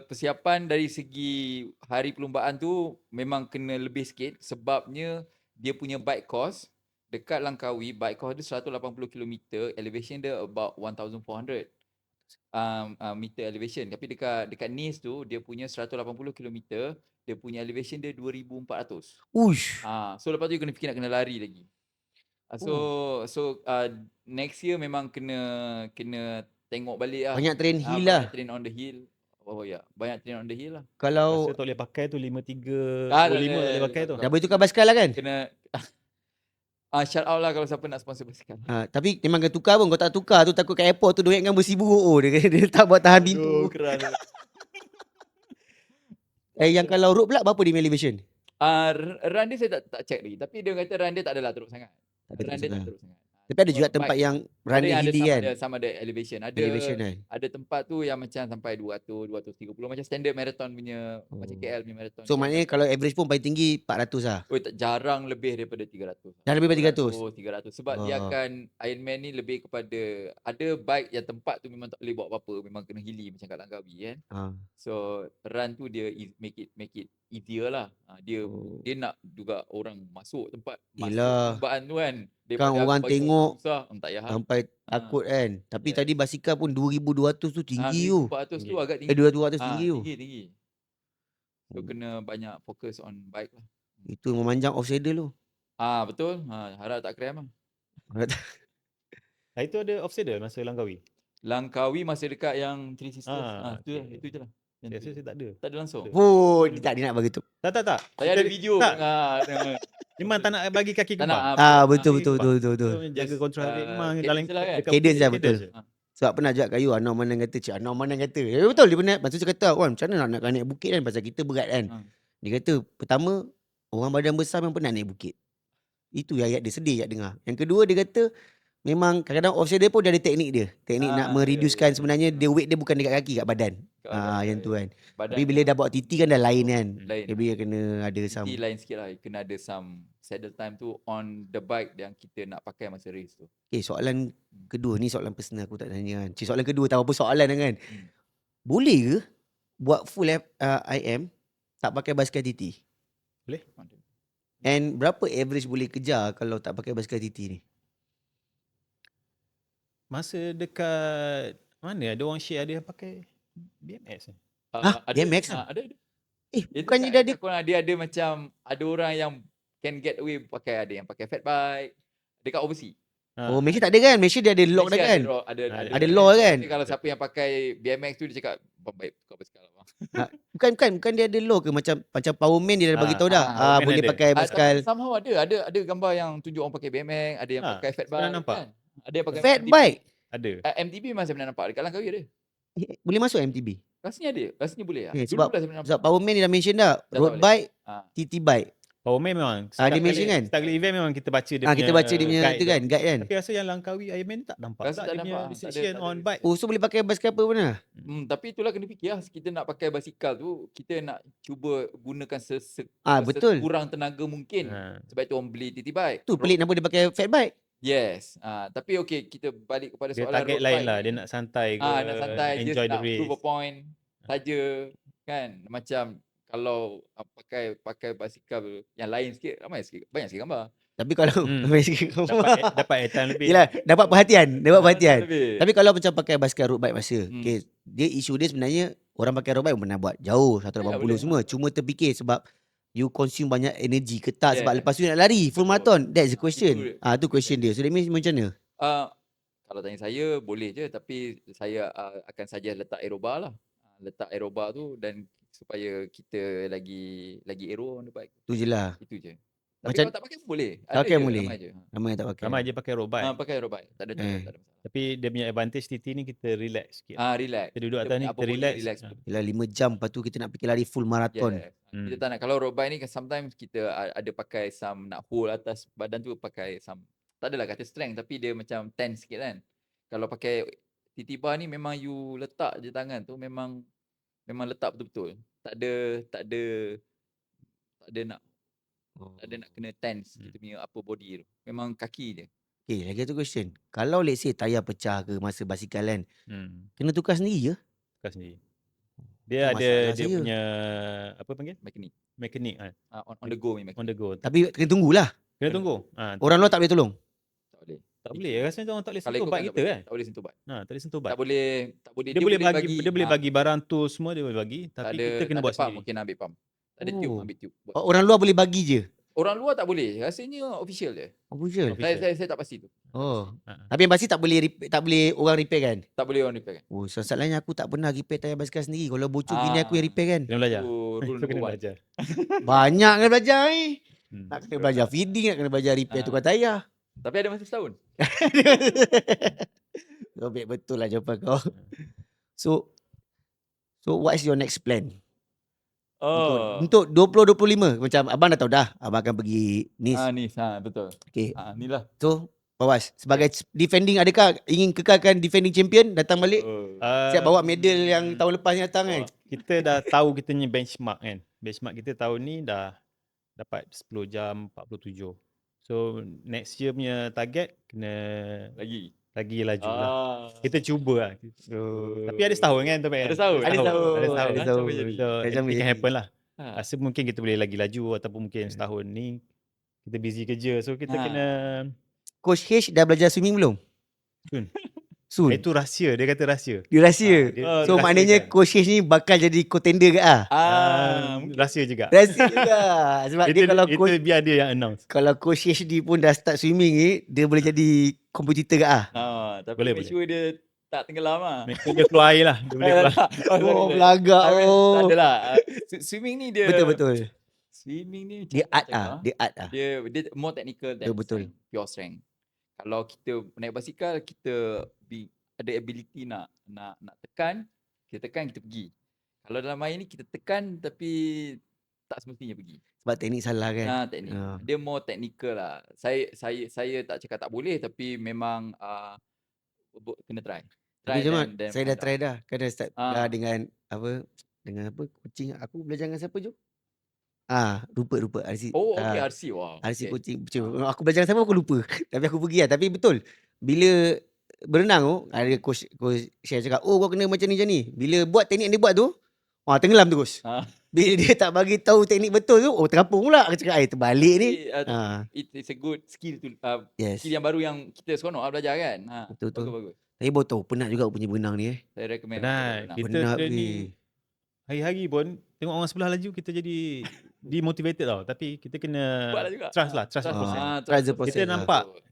Speaker 2: Persiapan dari segi hari perlumbaan tu memang kena lebih sikit sebabnya dia punya bike course dekat Langkawi, bike course dia 180 km, elevation dia about 1400 meter elevation. Tapi dekat Nice tu dia punya 180 km, dia punya elevation dia 2400.
Speaker 1: Uish.
Speaker 2: So lepas tu you kena fikir nak kena lari lagi. So next year memang kena tengok balik lah.
Speaker 1: Banyak train hill lah.
Speaker 2: Banyak train on the hill. Banyak train on the hill lah.
Speaker 1: Kalau
Speaker 3: tak boleh pakai tu 53 tak boleh pakai tu.
Speaker 1: Dah boleh tukar basikal lah kan?
Speaker 2: Kena shout out lah kalau siapa nak sponsor basikal.
Speaker 1: Tapi memang kena tukar pun. Kau tak tukar tu takut kat airport tu duit kan bersih buruk. Dia tak buat tahan pintu.
Speaker 2: Keras.
Speaker 1: Yang kalau road pula berapa dia punya elevation?
Speaker 2: Run dia saya tak check lagi. Tapi dia kata run dia tak adalah teruk sangat. Run dia tak teruk sangat.
Speaker 1: Tapi ada juga tempat yang run dia hilly kan?
Speaker 2: Sama ada elevation. Ada tempat tu yang macam sampai 200, 230. Macam standard marathon punya, macam KL punya marathon.
Speaker 1: So maknanya kalau average pun paling tinggi 400 lah?
Speaker 2: Jarang lebih daripada 300.
Speaker 1: Dah lebih daripada 300?
Speaker 2: 300. Sebab dia akan, Ironman ni lebih kepada, ada bike yang tempat tu memang tak boleh buat apa-apa. Memang kena hilly macam kat Langkawi kan. So run tu dia make it easier lah. Dia nak juga orang masuk tempat perlumbaan tu kan.
Speaker 1: Kan orang tengok
Speaker 2: susah, tak payah
Speaker 1: sampai takut kan. Tapi tadi basikal pun 2200 tu tinggi tu.
Speaker 2: 2400 tu agak tinggi.
Speaker 1: 2200 tinggi tu.
Speaker 2: Tinggi. So kena banyak fokus on bike lah.
Speaker 1: Itu memanjang off saddle tu.
Speaker 2: Betul. Harap tak cram lah.
Speaker 3: Itu ada off saddle masa Langkawi?
Speaker 2: Langkawi masih dekat yang Three Sisters. Itu je lah.
Speaker 3: Biasa saya tak ada.
Speaker 2: Tak ada langsung.
Speaker 1: Dia nak bagi tu.
Speaker 3: Tak.
Speaker 2: Saya ada video.
Speaker 3: Memang tak nak bagi kaki kembang.
Speaker 1: Betul.
Speaker 3: Jaga kontrol memang dalam
Speaker 1: cadence lah betul. Sebab pernah juga kayu Anak Manang kata betul dia pernah. Lepas tu cakap macam mana nak naik bukit kan, pasal kita berat kan. Dia kata pertama orang badan besar memang pernah naik bukit. Itu ayat dia sedih ayat dengar. Yang kedua dia kata memang kadang-kadang offset dia pun dia ada teknik dia. Teknik nak mereducekan sebenarnya dia weight dia bukan dekat kaki, kat badan. Yang tu kan.
Speaker 2: badan
Speaker 1: Tapi bila
Speaker 2: yang
Speaker 1: dah bawa TT kan dah lain kan.
Speaker 2: lain.
Speaker 1: Maybe kena ada some.
Speaker 2: TT lain sikit lah. Kena ada some saddle time tu on the bike yang kita nak pakai masa race tu.
Speaker 1: Okay, soalan kedua ni soalan personal aku tak tanya kan. Soalan kedua tak apa soalan kan. Boleh ke buat full IM tak pakai basikal TT?
Speaker 3: Boleh.
Speaker 1: And berapa average boleh kejar kalau tak pakai basikal TT ni?
Speaker 3: Masa dekat mana ada orang share ada yang pakai BMX.
Speaker 1: BMX
Speaker 2: lah? Ada.
Speaker 1: Bukannya dia ada.
Speaker 2: Dia ada macam, ada orang yang can get away pakai, ada yang pakai fat bike dekat overseas.
Speaker 1: Oh, Malaysia tak ada kan? Malaysia dia ada lock dah kan? Ada law kan?
Speaker 2: Kalau siapa yang pakai BMX tu dia cakap baik tukar basikal lah bang.
Speaker 1: Bukan dia ada law ke macam Powerman dia dah bagi tahu dah.
Speaker 3: Powerman
Speaker 1: Boleh
Speaker 3: ada.
Speaker 1: pakai basikal.
Speaker 2: Somehow ada gambar yang tunjuk orang pakai BMX, ada yang pakai fat bike
Speaker 3: nampak.
Speaker 2: kan. Ada yang pakai
Speaker 1: Fat
Speaker 2: MTB.
Speaker 1: bike.
Speaker 3: Ada.
Speaker 2: MTB memang saya pernah nampak dekat Langkawi ada.
Speaker 1: Boleh masuk MTB?
Speaker 2: Rasanya ada, rasanya boleh lah.
Speaker 1: Okay,
Speaker 2: Dulu
Speaker 1: sebab
Speaker 2: dah saya pernah
Speaker 1: sebab
Speaker 2: nampak.
Speaker 1: Powerman dia dah mention dah.
Speaker 2: Dah
Speaker 1: Road
Speaker 2: tak
Speaker 1: bike,
Speaker 2: Ah.
Speaker 1: TT bike.
Speaker 3: Powerman memang.
Speaker 1: Dia mention kan?
Speaker 3: Setiap kali event memang kita baca dia
Speaker 1: Kita baca dia punya
Speaker 3: guide
Speaker 1: tu kan, guide kan.
Speaker 3: Tapi rasa yang Langkawi Ironman tak nampak.
Speaker 2: Rasa tak
Speaker 3: dia punya
Speaker 2: nampak.
Speaker 3: restriction
Speaker 2: Tak ada.
Speaker 3: on bike.
Speaker 1: Oh, so boleh pakai basikal apa mana?
Speaker 2: Tapi itulah kena fikir lah. Kita nak pakai basikal tu, kita nak cuba gunakan
Speaker 1: Betul.
Speaker 2: sekurang tenaga mungkin. Sebab tu orang beli TT bike.
Speaker 1: Tu pelik kenapa dia pakai fat bike.
Speaker 2: Yes. Tapi okey, kita balik kepada
Speaker 3: Dia
Speaker 2: soalan
Speaker 3: target
Speaker 2: road
Speaker 3: lain
Speaker 2: bike
Speaker 3: lah.
Speaker 2: ni.
Speaker 3: Dia nak santai ke.
Speaker 2: Nak santai,
Speaker 3: enjoy
Speaker 2: just
Speaker 3: the
Speaker 2: nak
Speaker 3: race.
Speaker 2: prove a point saja kan. Macam kalau pakai basikal yang lain sikit, banyak sikit gambar.
Speaker 1: Tapi kalau
Speaker 3: Dapat airtime lebih.
Speaker 1: Yelah, dapat perhatian.
Speaker 2: Lebih.
Speaker 1: Tapi kalau macam pakai basikal road bike masa,
Speaker 2: Hmm.
Speaker 1: dia isu dia sebenarnya orang pakai road bike pernah buat jauh 180
Speaker 2: boleh.
Speaker 1: semua. Cuma terfikir sebab you consume banyak energi ke tak sebab
Speaker 2: Yeah.
Speaker 1: lepas tu nak lari full
Speaker 2: Betul.
Speaker 1: marathon. That's the question.
Speaker 2: Itu
Speaker 1: Tu question dia. So that means macam mana?
Speaker 2: Kalau tanya saya boleh je, tapi saya akan saja letak aerobar lah. Letak aerobar tu dan supaya kita lagi aero on the bike.
Speaker 1: Tu je lah.
Speaker 2: Itu je. Tapi
Speaker 1: Macam-
Speaker 2: kalau tak pakai pun boleh.
Speaker 1: Tak pakai
Speaker 2: je,
Speaker 1: boleh.
Speaker 2: ramai je.
Speaker 1: Ramai yang tak pakai.
Speaker 3: Ramai je pakai road bike.
Speaker 2: Pakai aerobar. Tak ada masalah.
Speaker 3: Tapi dia punya advantage TT ni kita relax sikit.
Speaker 2: Relax.
Speaker 3: Kita duduk
Speaker 2: Kita
Speaker 3: atas ni
Speaker 2: punya
Speaker 3: kita
Speaker 2: apa boleh
Speaker 3: relax.
Speaker 1: Yelah 5 jam lepas tu kita nak pergi lari full marathon.
Speaker 2: Yes. Kita tak nak, kalau road bike ni sometimes kita ada pakai some nak hold atas badan tu, pakai some, tak adalah kata strength tapi dia macam tense sikit kan. Kalau pakai TT bar ni memang you letak je tangan tu, memang letak betul-betul. Tak ada nak kena tense kita punya upper body tu. Memang kaki je.
Speaker 1: Okay, lagi satu question. Kalau let's say tayar pecah ke masa basikal kan, kena tukar sendiri je?
Speaker 3: Tukar sendiri. Dia
Speaker 1: Itu
Speaker 3: ada
Speaker 1: masalah
Speaker 3: dia
Speaker 1: saya.
Speaker 3: punya apa panggil?
Speaker 2: Mekanik.
Speaker 3: Mekanik
Speaker 2: On the go punya mekanik.
Speaker 3: on the go.
Speaker 1: Tapi kena tunggulah.
Speaker 3: Kena tunggu.
Speaker 1: Orang luar tak boleh tolong.
Speaker 2: Tak boleh.
Speaker 3: Tak boleh. Rasanya orang tak boleh
Speaker 2: Kalau
Speaker 3: sentuh
Speaker 2: ikut
Speaker 3: bike
Speaker 2: tak
Speaker 3: kita
Speaker 2: boleh.
Speaker 3: kan.
Speaker 2: Tak boleh sentuh bike.
Speaker 3: Tak boleh sentuh bike.
Speaker 2: Tak boleh.
Speaker 3: Dia boleh bagi barang tu semua dia boleh bagi,
Speaker 2: Tak
Speaker 3: tapi
Speaker 2: ada,
Speaker 3: kita kena
Speaker 2: tak
Speaker 3: buat
Speaker 2: ada pump,
Speaker 3: sendiri.
Speaker 2: mungkin ambil pump. Tak ada tube, ambil tube. Buat.
Speaker 1: Orang luar boleh bagi je.
Speaker 2: Orang luar tak boleh. Rasanya official je.
Speaker 1: Official.
Speaker 2: Saya tak pasti tu.
Speaker 1: Tapi yang pasti tak boleh orang repair kan?
Speaker 2: Tak boleh orang repair kan.
Speaker 1: Masalahnya aku tak pernah repair tayar basikal sendiri. Kalau bocor gini aku yang repair kan.
Speaker 3: Kena belajar.
Speaker 2: Itu rule
Speaker 3: Itu kena
Speaker 2: number one.
Speaker 3: belajar.
Speaker 1: Banyak kena belajar ni.
Speaker 3: Hmm.
Speaker 1: Nak kena belajar feeding, nak kena belajar repair tukar tayar.
Speaker 2: Tapi ada masa setahun.
Speaker 1: Robek betul lah jawapan kau. So what is your next plan? Untuk 2025 macam abang dah tahu dah abang akan pergi NIS.
Speaker 2: Ni, betul.
Speaker 1: Okay.
Speaker 2: Ni lah.
Speaker 1: So Fawaz sebagai defending, adakah ingin kekalkan defending champion datang balik? Siap bawa medal yang tahun lepas ni datang kan?
Speaker 3: Kita dah tahu kita punya benchmark kan. Benchmark kita tahun ni dah dapat 10 jam 47. So next year punya target kena lagi laju lah. Kita cuba lah. Tapi ada setahun kan tu
Speaker 2: Ada setahun.
Speaker 3: Ada setahun. So
Speaker 1: Macam
Speaker 3: it
Speaker 1: ni.
Speaker 3: can happen lah. Rasa mungkin kita boleh lagi laju ataupun mungkin setahun ni kita busy kerja. So kita kena
Speaker 1: Coach H dah belajar swimming belum? Soon.
Speaker 3: itu rahsia. Dia kata rahsia.
Speaker 1: Dia rahsia. So maknanya Coach H ni bakal jadi contender ke
Speaker 3: Rahsia juga.
Speaker 1: Rahsia juga. Sebab dia kalau
Speaker 3: itu biar dia yang announce.
Speaker 1: kalau Coach H ni pun dah start swimming ni, dia boleh jadi kompetitor ke
Speaker 2: Tapi
Speaker 3: Boleh,
Speaker 2: make sure dia tak tenggelam lah.
Speaker 3: Dia keluar air lah. Dia boleh keluar.
Speaker 1: belagak.
Speaker 2: Tak adalah. Swimming ni dia
Speaker 1: Betul.
Speaker 2: Swimming ni
Speaker 1: Dia
Speaker 2: macam
Speaker 1: art
Speaker 2: cakap,
Speaker 1: Dia art
Speaker 2: Dia more technical than
Speaker 1: Betul.
Speaker 2: strength, pure strength. Kalau kita naik basikal, kita ada ability nak tekan, kita pergi. Kalau dalam air ni kita tekan tapi tak semestinya pergi.
Speaker 1: Sebab teknik salah kan?
Speaker 2: Teknik. Dia more technical lah. Saya tak cakap tak boleh, tapi memang kena try.
Speaker 1: Tapi cuma saya dah try dah. Kan dah start dah dengan dengan kucing aku belajar dengan siapa Jom? Lupa RC.
Speaker 2: Oh, okey RC. Wow.
Speaker 1: RC
Speaker 2: Okay.
Speaker 1: kucing. Aku belajar dengan siapa aku lupa. Tapi aku pergi lah. Tapi betul. Bila berenang tu, ada coach share cakap, oh kau kena macam ni. Bila buat teknik yang dia buat tu, tenggelam terus. Bila dia tak bagi tahu teknik betul tu, terapung pula. Aku cakap, terbalik ni.
Speaker 2: It's a good skill to
Speaker 1: Yes.
Speaker 2: skill yang baru yang kita seronok belajar kan.
Speaker 1: Betul.
Speaker 2: Bagus.
Speaker 1: Tapi baru tahu penat juga punya berenang ni.
Speaker 2: Saya recommend.
Speaker 3: Penat. Kita
Speaker 1: Penat
Speaker 3: training hari-hari pun tengok orang sebelah laju kita jadi demotivated tau. Tapi kita kena
Speaker 2: Buatlah juga.
Speaker 3: trust the process.
Speaker 1: Trust the process.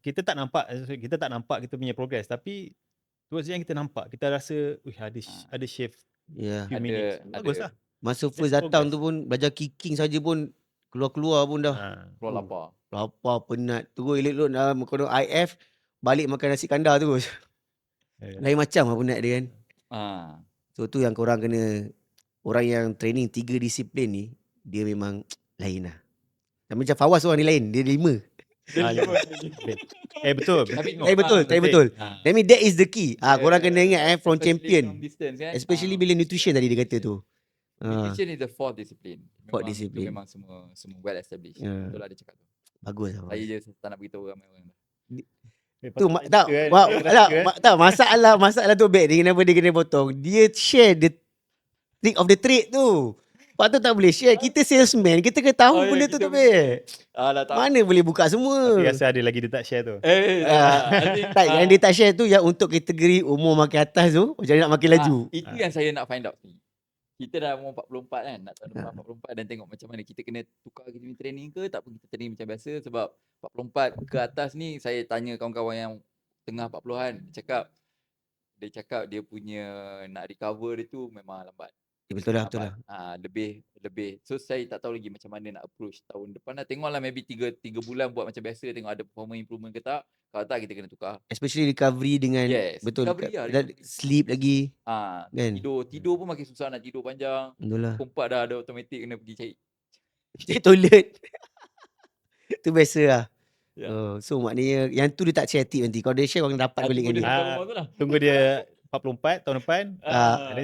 Speaker 3: Kita tak nampak kita punya progress, tapi towards the end kita nampak, kita rasa ada shift. Few minutes. Bagus lah.
Speaker 1: Masa first datang tu pun belajar kicking saja pun keluar pun dah.
Speaker 2: Keluar lapar.
Speaker 1: Lapar, penat. Terus elok-elok dalam konon IF, balik makan nasi kandar terus. Lain macam lah penat dia kan. So tu yang korang kena, orang yang training 3 disiplin ni, dia memang lain lah. Macam Fawaz orang ni lain, dia 5.
Speaker 3: Betul.
Speaker 1: Betul. I mean that is the key. Korang kena ingat from champion.
Speaker 2: Distance, kan?
Speaker 1: Especially bila nutrition tadi dia kata tu.
Speaker 2: Nutrition is the fourth discipline.
Speaker 1: Memang
Speaker 2: semua well established. Betul lah dia cakap tu.
Speaker 1: Bagus lah.
Speaker 2: Saya je tak nak beritahu ramai orang.
Speaker 1: Tu masalah tu baik dia kenapa dia kena potong. Dia share the trick of the trade tu. Lepas tu tak boleh share. Kita salesman, kita kena tahu benda tu baik. Mana boleh buka semua.
Speaker 3: Tapi rasa ada lagi dia tak share tu.
Speaker 1: Tak, yang dia tak share tu yang untuk kategori umur makin atas tu, macam nak makin laju.
Speaker 2: Itu yang saya nak find out ni. Kita dah umur 44 kan, nak tahu 44 dan tengok macam mana kita kena tukar kita punya training ke tak kita training macam biasa. Sebab 44 ke atas ni, saya tanya kawan-kawan yang tengah 40-an, dia cakap dia punya nak recover dia tu memang lambat.
Speaker 1: Betul lah.
Speaker 2: Lebih. So saya tak tahu lagi macam mana nak approach tahun depan lah. Tengoklah maybe 3 bulan buat macam biasa, tengok ada performance improvement ke tak. Kalau tak kita kena tukar.
Speaker 1: Especially recovery dengan betul recovery sleep lagi.
Speaker 2: Kan? Tidur pun makin susah nak tidur panjang.
Speaker 1: Betul lah.
Speaker 2: Kumpat dah ada automatik kena pergi
Speaker 1: cari toilet. Tu biasa lah. So maknanya yang tu dia tak share tip nanti. Kalau dia share orang dapat balik dengan dia.
Speaker 3: Tunggu dia 44 tahun depan.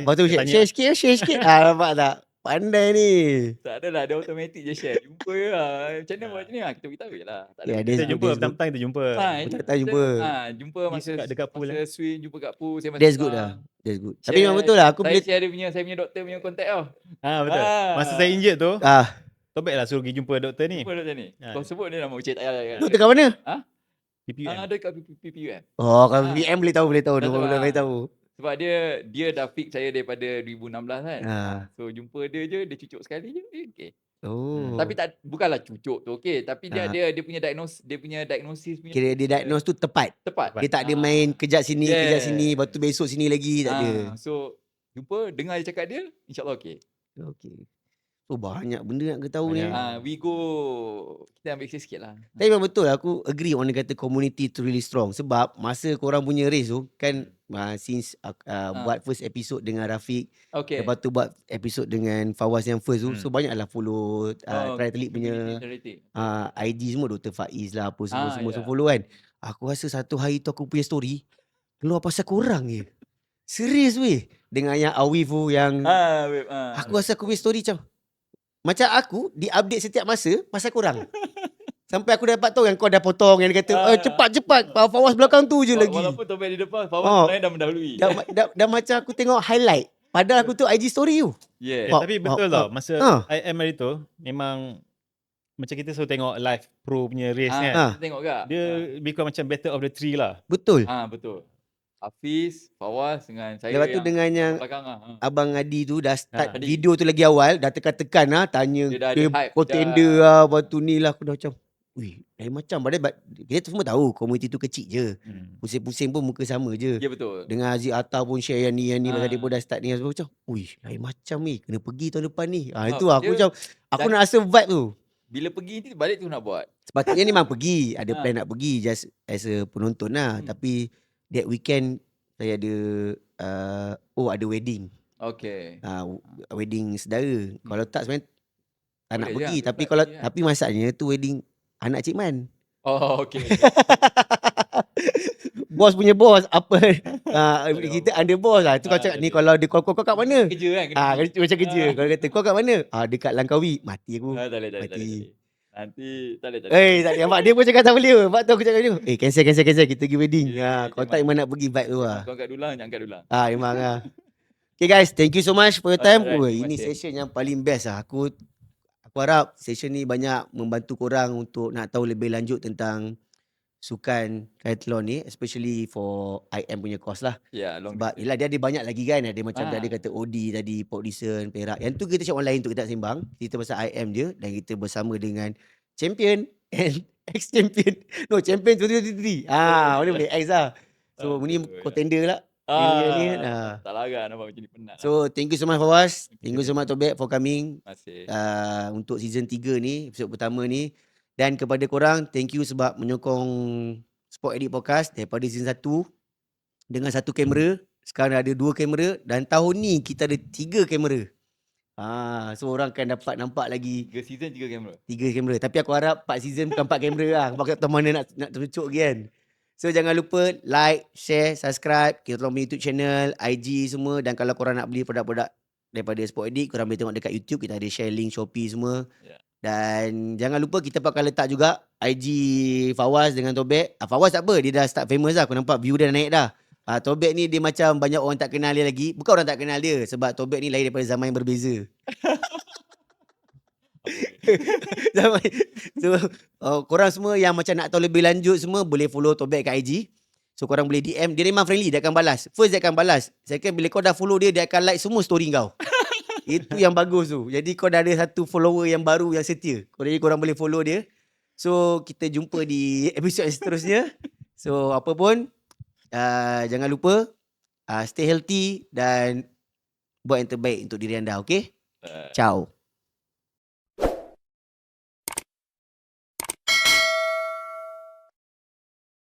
Speaker 1: Lepas tu share sikit. Nampak tak? Pandai ni.
Speaker 2: Tak adalah, dia automatik je share. Jumpa je lah. Macam mana buat macam ni lah. Kita beritahu je lah.
Speaker 3: Kita jumpa petang-petang kita jumpa.
Speaker 2: Jumpa masa
Speaker 3: dekat pool
Speaker 2: masa swim, jumpa kat pool.
Speaker 1: That's good lah. Tapi memang betul lah.
Speaker 2: Saya share saya punya doktor punya kontak tau.
Speaker 3: Betul. Masa saya injet tu, topik lah suruh pergi jumpa doktor ni.
Speaker 2: Kau sebut dia nama Ucik tak payah.
Speaker 1: Doktor kat mana?
Speaker 3: PPUM.
Speaker 2: Ada kat PPUM.
Speaker 1: Kalau PPUM boleh tahu. Boleh tahu.
Speaker 2: Sebab dia dah fix saya daripada 2016 kan. So jumpa dia je, dia cucuk sekali je, okay. Tapi bukanlah cucuk tu okey, tapi dia punya diagnosis punya.
Speaker 1: Kira dia diagnose tu tepat. Dia tak ada main kejap sini, lepas tu besok sini lagi, tak ada.
Speaker 2: So jumpa, dengar dia cakap dia, insya-Allah okey.
Speaker 1: So banyak benda nak ketahui ni.
Speaker 2: We go, kita ambil sikit lah.
Speaker 1: Tapi memang betul, aku agree orang kata community tu really strong. Sebab masa korang punya race tu kan, since buat first episode dengan Rafiq, lepas tu buat episode dengan Fawaz yang first tu, so banyaklah follow triathlete punya IG semua, Dr. Faiz lah, apa semua follow kan. Aku rasa satu hari tu aku punya story keluar pasal korang je. Serius weh. Dengan yang Awif tu yang aku rasa aku punya story macam aku di-update setiap masa pasal korang. Sampai aku dapat tahu yang kau dah potong, yang dia kata cepat Fawaz belakang tu je lagi.
Speaker 2: Walaupun topik di depan, Fawaz lain dah mendahului.
Speaker 1: Dah macam aku tengok highlight. Padahal aku tu IG story tu.
Speaker 3: Tapi betul tau, masa IM hari tu memang macam kita selalu tengok live pro punya race kan.
Speaker 2: Tengok tak?
Speaker 3: Dia lebih kurang macam better of the three lah.
Speaker 1: Betul.
Speaker 2: Betul. Hafiz, Fawaz dengan saya.
Speaker 1: Lepas tu dengan yang Abang Adi tu dah start
Speaker 2: Adi.
Speaker 1: video tu lagi awal, dah tekan-tekan tanya contender lepas tu ni lah, aku dah macam lain macam. Padahal kita semua tahu komuniti tu kecil je. Pusing-pusing pun muka sama je.
Speaker 2: Ya betul.
Speaker 1: Dengan Aziz Atta pun share yang ni pasal dia pun dah start ni, macam lain macam ni, kena pergi tahun depan ni. Itu aku macam aku nak rasa vibe tu.
Speaker 2: Bila pergi tu balik tu nak buat.
Speaker 1: Sepatutnya ni memang pergi, ada plan nak pergi just as a penonton lah. Tapi that weekend saya ada ada wedding. Wedding saudara. Kalau tak sebenarnya tak nak pergi, tapi masalahnya tu wedding anak Cik Man. Bos punya bos apa
Speaker 2: Ada
Speaker 1: kita under bos lah. Tu kau cakap ni kalau dia kau kat mana?
Speaker 2: Kerja kan?
Speaker 1: Macam kerja. Kalau kata kau kat mana? Dekat Langkawi. Mati aku.
Speaker 2: Tak boleh.
Speaker 1: Mati.
Speaker 2: Nanti tak boleh.
Speaker 1: Tak boleh. Mak dia pun cakap tak boleh. Mak tu aku cakap dia. cancel. Kita pergi wedding. Kau tak memang nak pergi vibe tu lah.
Speaker 2: Kau kat dulang, jangan kat dulang.
Speaker 1: Memang lah. Okay guys, thank you so much for your time.
Speaker 2: Alright, terima
Speaker 1: Ini
Speaker 2: kasih.
Speaker 1: session yang paling best lah. Aku harap session ni banyak membantu korang untuk nak tahu lebih lanjut tentang sukan triathlon ni, especially for IM punya course lah.
Speaker 2: Long
Speaker 1: Sebab
Speaker 2: distance.
Speaker 1: yelah dia ada banyak lagi kan. Ada macam dia ada
Speaker 2: Ah.
Speaker 1: kata OD tadi, Port Dickson, Perak. Yang tu kita cakap online untuk kita sembang. Kita pasal IM je. Dan kita bersama dengan champion and ex-champion. No, champion 2023. Mana boleh ex lah. So ni contender lah. Ni.
Speaker 2: Tak larang nampak macam ni penat.
Speaker 1: So thank you so much Fawaz. Thank you so much Tobek for coming.
Speaker 2: Terima kasih.
Speaker 1: Untuk season 3 ni, episod pertama ni. Dan kepada korang, thank you sebab menyokong Sport Edit Podcast daripada season 1 dengan 1 kamera. Sekarang ada 2 kamera dan tahun ni kita ada 3 kamera. So orang akan dapat nampak lagi
Speaker 2: 3 season 3 kamera.
Speaker 1: 3 kamera. Tapi aku harap 4 season bukan 4 kamera lah. Sebab tak tahu mana nak terucuk kan. So jangan lupa like, share, subscribe kita orang punya YouTube channel, IG semua. Dan kalau korang nak beli produk-produk daripada Sport Edit, korang boleh tengok dekat YouTube. Kita ada share link Shopee semua. Dan jangan lupa kita akan letak juga IG Fawaz dengan Tobek. Fawaz tak apa, dia dah start famous lah. Aku nampak view dia dah naik dah. Tobek ni dia macam banyak orang tak kenal dia lagi. Bukan orang tak kenal dia, sebab Tobek ni lahir daripada zaman yang berbeza. So korang semua yang macam nak tahu lebih lanjut semua boleh follow Tobek kat IG. So korang boleh DM. Dia memang friendly, dia akan balas. First dia akan balas. Second bila kau dah follow dia, dia akan like semua story kau. Itu yang bagus tu. Jadi kau dah ada satu follower yang baru yang setia. Jadi korang boleh follow dia. So kita jumpa di episod seterusnya. So apa pun jangan lupa stay healthy dan buat yang terbaik untuk diri anda. Okay? Ciao.